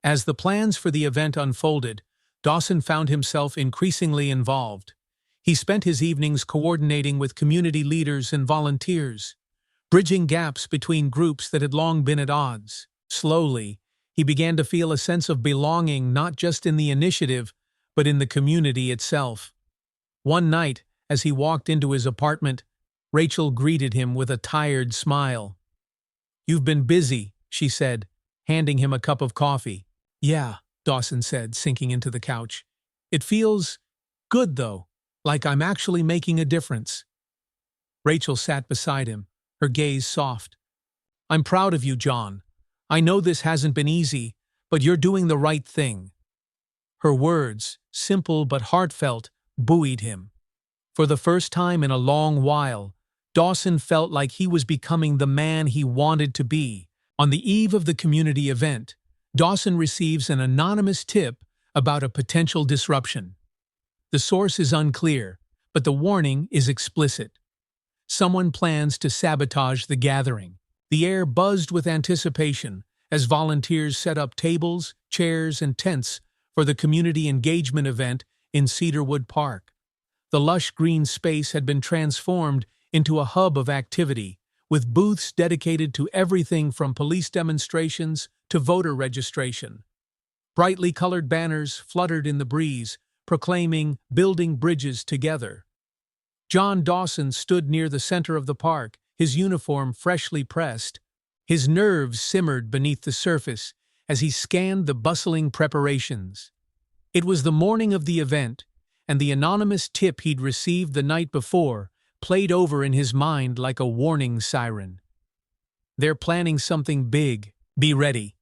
S1: As the plans for the event unfolded, Dawson found himself increasingly involved. He spent his evenings coordinating with community leaders and volunteers, bridging gaps between groups that had long been at odds. Slowly, he began to feel a sense of belonging not just in the initiative, but in the community itself. One night, as he walked into his apartment, Rachel greeted him with a tired smile. You've been busy, she said, handing him a cup of coffee. Yeah, Dawson said, sinking into the couch. It feels good, though, like I'm actually making a difference. Rachel sat beside him, her gaze soft. I'm proud of you, John. I know this hasn't been easy, but you're doing the right thing. Her words, simple but heartfelt, buoyed him. For the first time in a long while, Dawson felt like he was becoming the man he wanted to be. On the eve of the community event, Dawson receives an anonymous tip about a potential disruption. The source is unclear, but the warning is explicit. Someone plans to sabotage the gathering. The air buzzed with anticipation as volunteers set up tables, chairs, and tents for the community engagement event in Cedarwood Park. The lush green space had been transformed into a hub of activity, with booths dedicated to everything from police demonstrations to voter registration. Brightly colored banners fluttered in the breeze, proclaiming "Building Bridges Together." John Dawson stood near the center of the park, his uniform freshly pressed. His nerves simmered beneath the surface as he scanned the bustling preparations. It was the morning of the event, and the anonymous tip he'd received the night before played over in his mind like a warning siren. They're planning something big. Be ready.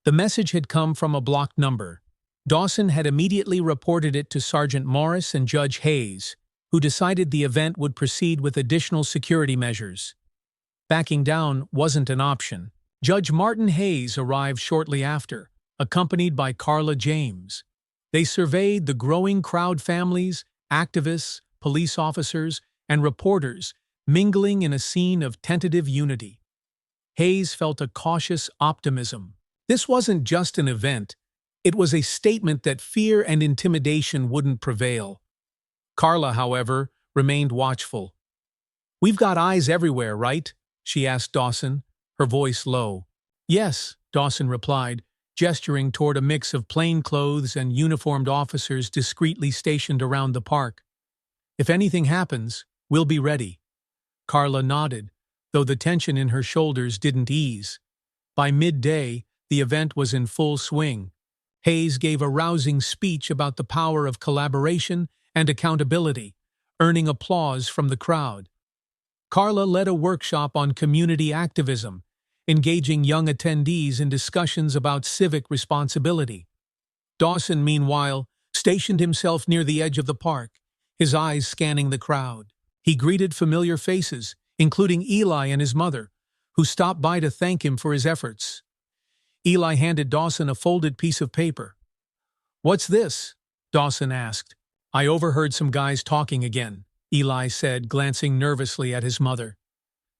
S1: The message had come from a blocked number. Dawson had immediately reported it to Sergeant Morris and Judge Hayes, who decided the event would proceed with additional security measures. Backing down wasn't an option. Judge Martin Hayes arrived shortly after, accompanied by Carla James. They surveyed the growing crowd, families, activists, police officers, and reporters mingling in a scene of tentative unity. Hayes felt a cautious optimism. This wasn't just an event. It was a statement that fear and intimidation wouldn't prevail. Carla, however, remained watchful. "We've got eyes everywhere, right?" she asked Dawson, her voice low. "Yes," Dawson replied, gesturing toward a mix of plainclothes and uniformed officers discreetly stationed around the park. "If anything happens, we'll be ready." Carla nodded, though the tension in her shoulders didn't ease. By midday, the event was in full swing. Hayes gave a rousing speech about the power of collaboration and accountability, earning applause from the crowd. Carla led a workshop on community activism, engaging young attendees in discussions about civic responsibility. Dawson, meanwhile, stationed himself near the edge of the park, his eyes scanning the crowd. He greeted familiar faces, including Eli and his mother, who stopped by to thank him for his efforts. Eli handed Dawson a folded piece of paper. "What's this?" Dawson asked. "I overheard some guys talking again," Eli said, glancing nervously at his mother.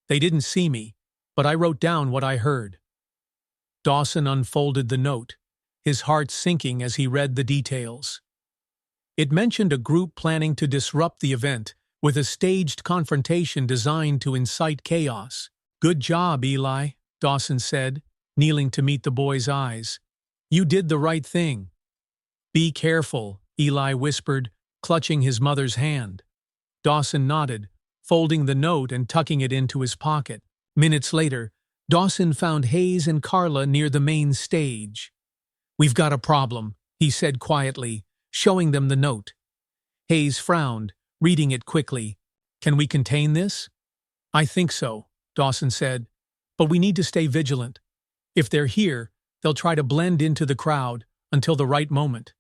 S1: "They didn't see me, but I wrote down what I heard." Dawson unfolded the note, his heart sinking as he read the details. It mentioned a group planning to disrupt the event with a staged confrontation designed to incite chaos. "Good job, Eli," Dawson said, kneeling to meet the boy's eyes. "You did the right thing." "Be careful," Eli whispered, clutching his mother's hand. Dawson nodded, folding the note and tucking it into his pocket. Minutes later, Dawson found Hayes and Carla near the main stage. "We've got a problem," he said quietly, showing them the note. Hayes frowned, reading it quickly. "Can we contain this?" "I think so," Dawson said, "but we need to stay vigilant. If they're here, they'll try to blend into the crowd until the right moment.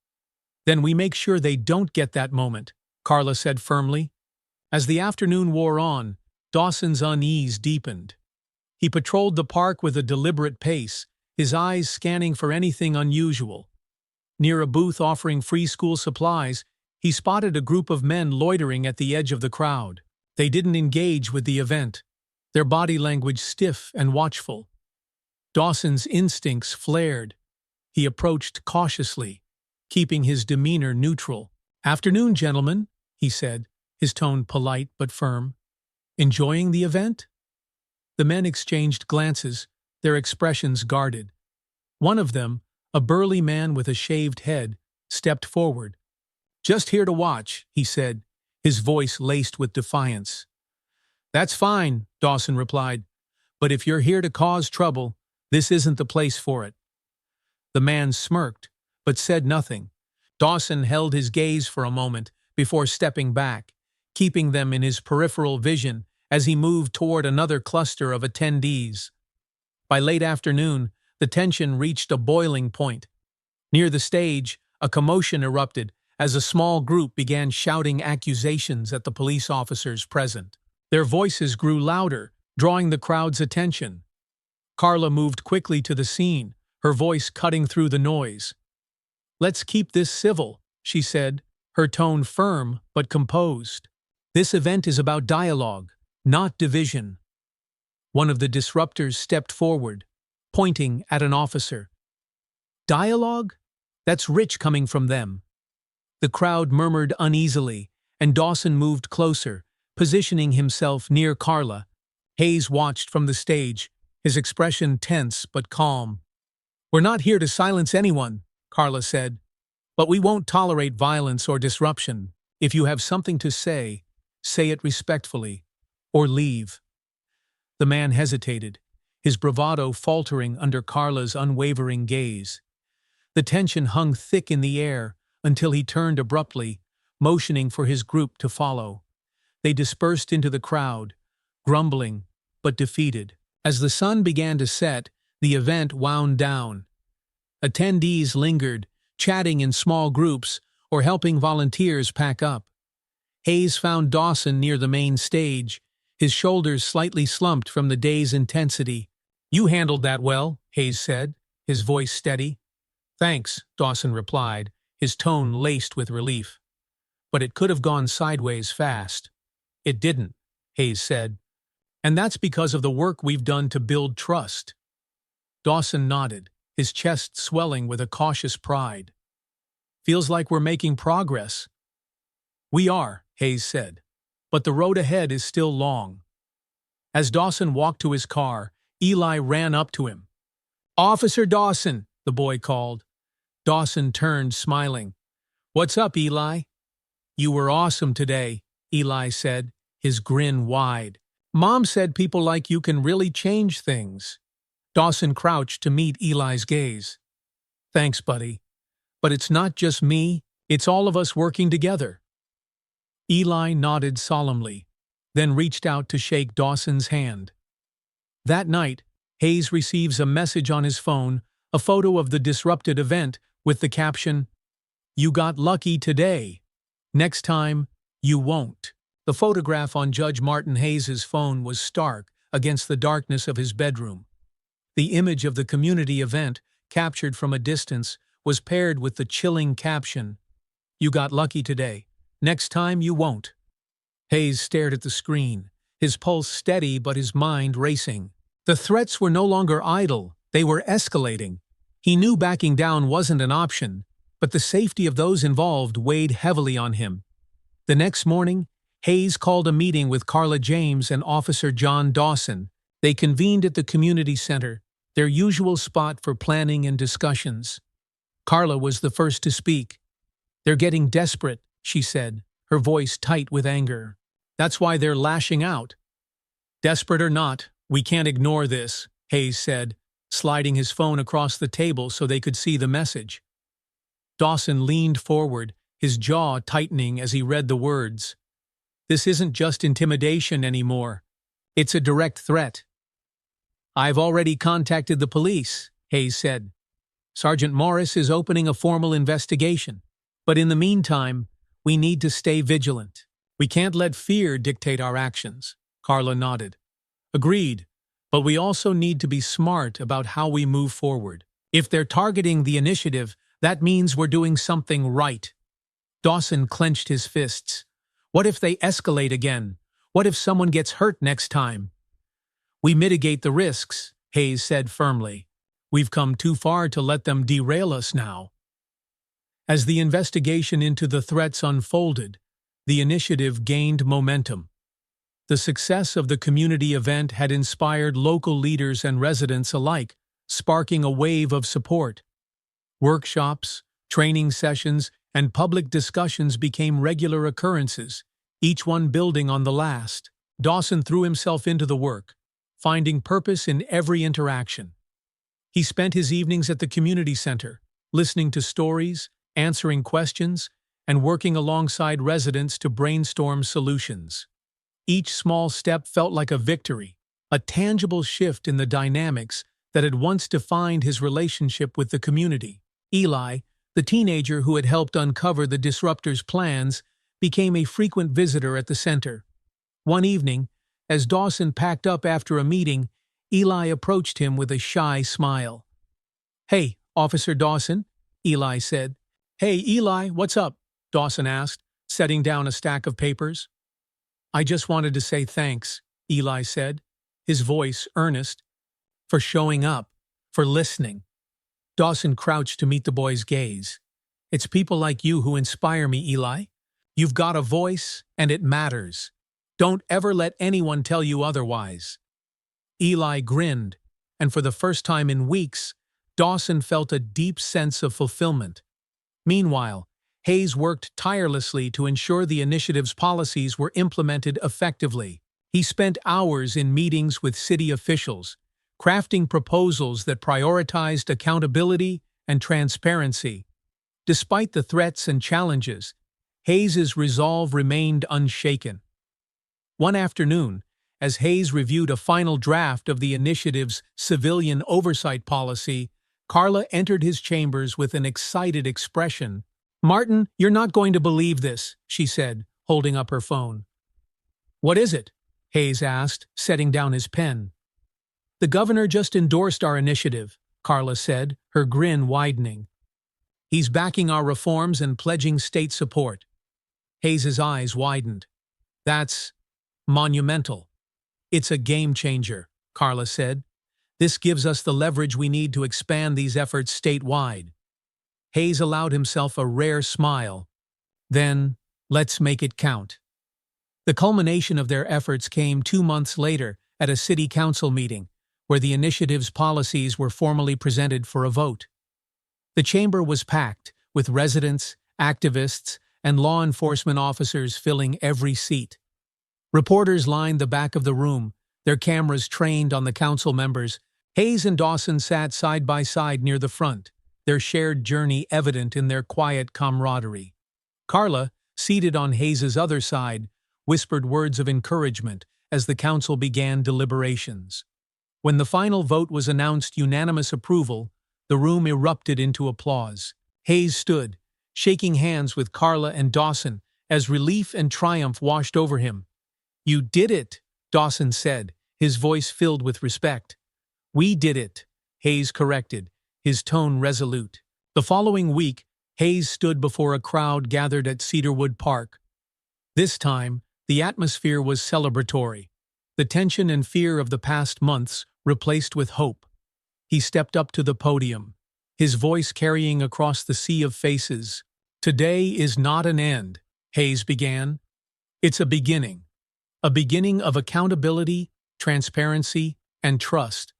S1: Then we make sure they don't get that moment," Carla said firmly. As the afternoon wore on, Dawson's unease deepened. He patrolled the park with a deliberate pace, his eyes scanning for anything unusual. Near a booth offering free school supplies, he spotted a group of men loitering at the edge of the crowd. They didn't engage with the event, their body language stiff and watchful. Dawson's instincts flared. He approached cautiously, keeping his demeanor neutral. "Afternoon, gentlemen," he said, his tone polite but firm. "Enjoying the event?" The men exchanged glances, their expressions guarded. One of them, a burly man with a shaved head, stepped forward. "Just here to watch," he said, his voice laced with defiance. "That's fine," Dawson replied, "but if you're here to cause trouble, this isn't the place for it." The man smirked, but said nothing. Dawson held his gaze for a moment before stepping back, keeping them in his peripheral vision as he moved toward another cluster of attendees. By late afternoon, the tension reached a boiling point. Near the stage, a commotion erupted as a small group began shouting accusations at the police officers present. Their voices grew louder, drawing the crowd's attention. Carla moved quickly to the scene, her voice cutting through the noise. "Let's keep this civil," she said, her tone firm but composed. "This event is about dialogue, not division." One of the disruptors stepped forward, pointing at an officer. "Dialogue? That's rich coming from them." The crowd murmured uneasily, and Dawson moved closer, positioning himself near Carla. Hayes watched from the stage, his expression tense but calm. "We're not here to silence anyone," Carla said, "but we won't tolerate violence or disruption. If you have something to say it respectfully, or leave." The man hesitated, his bravado faltering under Carla's unwavering gaze. The tension hung thick in the air until he turned abruptly, motioning for his group to follow. They dispersed into the crowd, grumbling but defeated. As the sun began to set, the event wound down. Attendees lingered, chatting in small groups or helping volunteers pack up. Hayes found Dawson near the main stage, his shoulders slightly slumped from the day's intensity. "You handled that well," Hayes said, his voice steady. "Thanks," Dawson replied, his tone laced with relief. "But it could have gone sideways fast." "It didn't," Hayes said. "And that's because of the work we've done to build trust." Dawson nodded, his chest swelling with a cautious pride. "Feels like we're making progress." "We are," Hayes said, "but the road ahead is still long." As Dawson walked to his car, Eli ran up to him. "Officer Dawson," the boy called. Dawson turned, smiling. "What's up, Eli?" "You were awesome today," Eli said, his grin wide. "Mom said people like you can really change things." Dawson crouched to meet Eli's gaze. "Thanks, buddy. But it's not just me, it's all of us working together." Eli nodded solemnly, then reached out to shake Dawson's hand. That night, Hayes receives a message on his phone, a photo of the disrupted event with the caption, "You got lucky today. Next time, you won't." The photograph on Judge Martin Hayes's phone was stark against the darkness of his bedroom. The image of the community event, captured from a distance, was paired with the chilling caption, "You got lucky today. Next time, you won't." Hayes stared at the screen, his pulse steady but his mind racing. The threats were no longer idle, they were escalating. He knew backing down wasn't an option, but the safety of those involved weighed heavily on him. The next morning, Hayes called a meeting with Carla James and Officer John Dawson. They convened at the community center, their usual spot for planning and discussions. Carla was the first to speak. "They're getting desperate," she said, her voice tight with anger. "That's why they're lashing out." "Desperate or not, we can't ignore this," Hayes said, sliding his phone across the table so they could see the message. Dawson leaned forward, his jaw tightening as he read the words. "This isn't just intimidation anymore. It's a direct threat." "I've already contacted the police," Hayes said. "Sergeant Morris is opening a formal investigation. But in the meantime, we need to stay vigilant. We can't let fear dictate our actions." Carla nodded. "Agreed, but we also need to be smart about how we move forward. If they're targeting the initiative, that means we're doing something right." Dawson clenched his fists. "What if they escalate again? What if someone gets hurt next time?" "We mitigate the risks," Hayes said firmly. "We've come too far to let them derail us now." As the investigation into the threats unfolded, the initiative gained momentum. The success of the community event had inspired local leaders and residents alike, sparking a wave of support. Workshops, training sessions, and public discussions became regular occurrences, each one building on the last. Dawson threw himself into the work, finding purpose in every interaction. He spent his evenings at the community center, listening to stories, answering questions, and working alongside residents to brainstorm solutions. Each small step felt like a victory, a tangible shift in the dynamics that had once defined his relationship with the community. Eli, the teenager who had helped uncover the disruptors' plans, became a frequent visitor at the center. One evening, as Dawson packed up after a meeting, Eli approached him with a shy smile. "Hey, Officer Dawson," Eli said. "Hey, Eli, what's up?" Dawson asked, setting down a stack of papers. "I just wanted to say thanks," Eli said, his voice earnest, "for showing up, for listening." Dawson crouched to meet the boy's gaze. "It's people like you who inspire me, Eli. You've got a voice, and it matters. Don't ever let anyone tell you otherwise." Eli grinned, and for the first time in weeks, Dawson felt a deep sense of fulfillment. Meanwhile, Hayes worked tirelessly to ensure the initiative's policies were implemented effectively. He spent hours in meetings with city officials, crafting proposals that prioritized accountability and transparency. Despite the threats and challenges, Hayes's resolve remained unshaken. One afternoon, as Hayes reviewed a final draft of the initiative's civilian oversight policy, Carla entered his chambers with an excited expression. "Martin, you're not going to believe this," she said, holding up her phone. "What is it?" Hayes asked, setting down his pen. "The governor just endorsed our initiative," Carla said, her grin widening. "He's backing our reforms and pledging state support." Hayes's eyes widened. "That's monumental." "It's a game changer," Carla said. "This gives us the leverage we need to expand these efforts statewide." Hayes allowed himself a rare smile. "Then, let's make it count." The culmination of their efforts came 2 months later at a city council meeting, where the initiative's policies were formally presented for a vote. The chamber was packed, with residents, activists, and law enforcement officers filling every seat. Reporters lined the back of the room, their cameras trained on the council members. Hayes and Dawson sat side by side near the front, their shared journey evident in their quiet camaraderie. Carla, seated on Hayes's other side, whispered words of encouragement as the council began deliberations. When the final vote was announced unanimous approval, the room erupted into applause. Hayes stood, shaking hands with Carla and Dawson as relief and triumph washed over him. "You did it," Dawson said, his voice filled with respect. "We did it," Hayes corrected, his tone resolute. The following week, Hayes stood before a crowd gathered at Cedarwood Park. This time, the atmosphere was celebratory. The tension and fear of the past months replaced with hope. He stepped up to the podium, his voice carrying across the sea of faces. "Today is not an end," Hayes began. "It's a beginning. A beginning of accountability, transparency, and trust.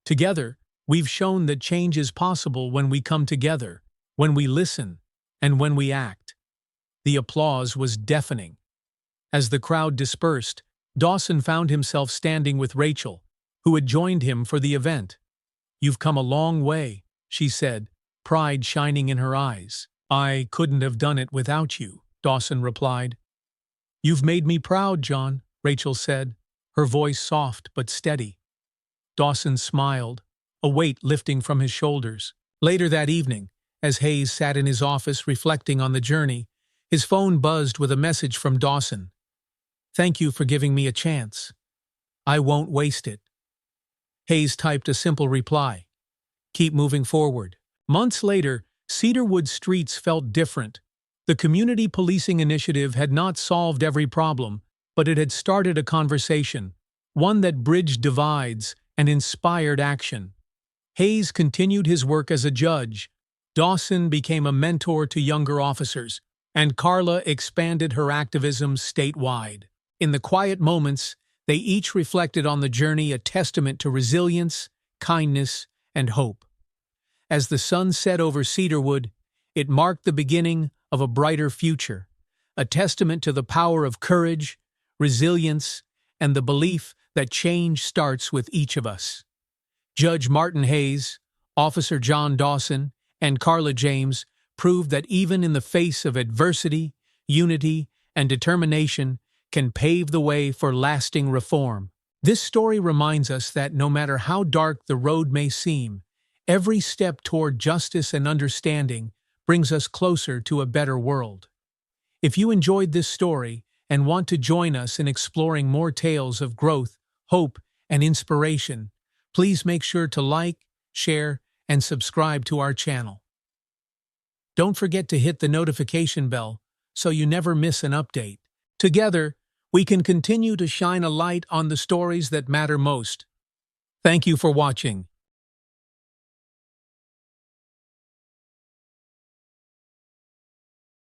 S1: Together, we've shown that change is possible when we come together, when we listen, and when we act." The applause was deafening. As the crowd dispersed, Dawson found himself standing with Rachel, who had joined him for the event. "You've come a long way," she said, pride shining in her eyes. "I couldn't have done it without you," Dawson replied. "You've made me proud, John," Rachel said, her voice soft but steady. Dawson smiled, a weight lifting from his shoulders. Later that evening, as Hayes sat in his office reflecting on the journey, his phone buzzed with a message from Dawson. "Thank you for giving me a chance. I won't waste it." Hayes typed a simple reply. "Keep moving forward." Months later, Cedarwood streets felt different. The community policing initiative had not solved every problem, but it had started a conversation, one that bridged divides and inspired action. Hayes continued his work as a judge, Dawson became a mentor to younger officers, and Carla expanded her activism statewide. In the quiet moments, they each reflected on the journey, a testament to resilience, kindness, and hope. As the sun set over Cedarwood, it marked the beginning of a brighter future, a testament to the power of courage, resilience, and the belief that change starts with each of us. Judge Martin Hayes, Officer John Dawson, and Carla James proved that even in the face of adversity, unity, and determination can pave the way for lasting reform. This story reminds us that no matter how dark the road may seem, every step toward justice and understanding brings us closer to a better world. If you enjoyed this story and want to join us in exploring more tales of growth, hope, and inspiration, please make sure to like, share, and subscribe to our channel. Don't forget to hit the notification bell so you never miss an update. Together, we can continue to shine a light on the stories that matter most. Thank you for watching,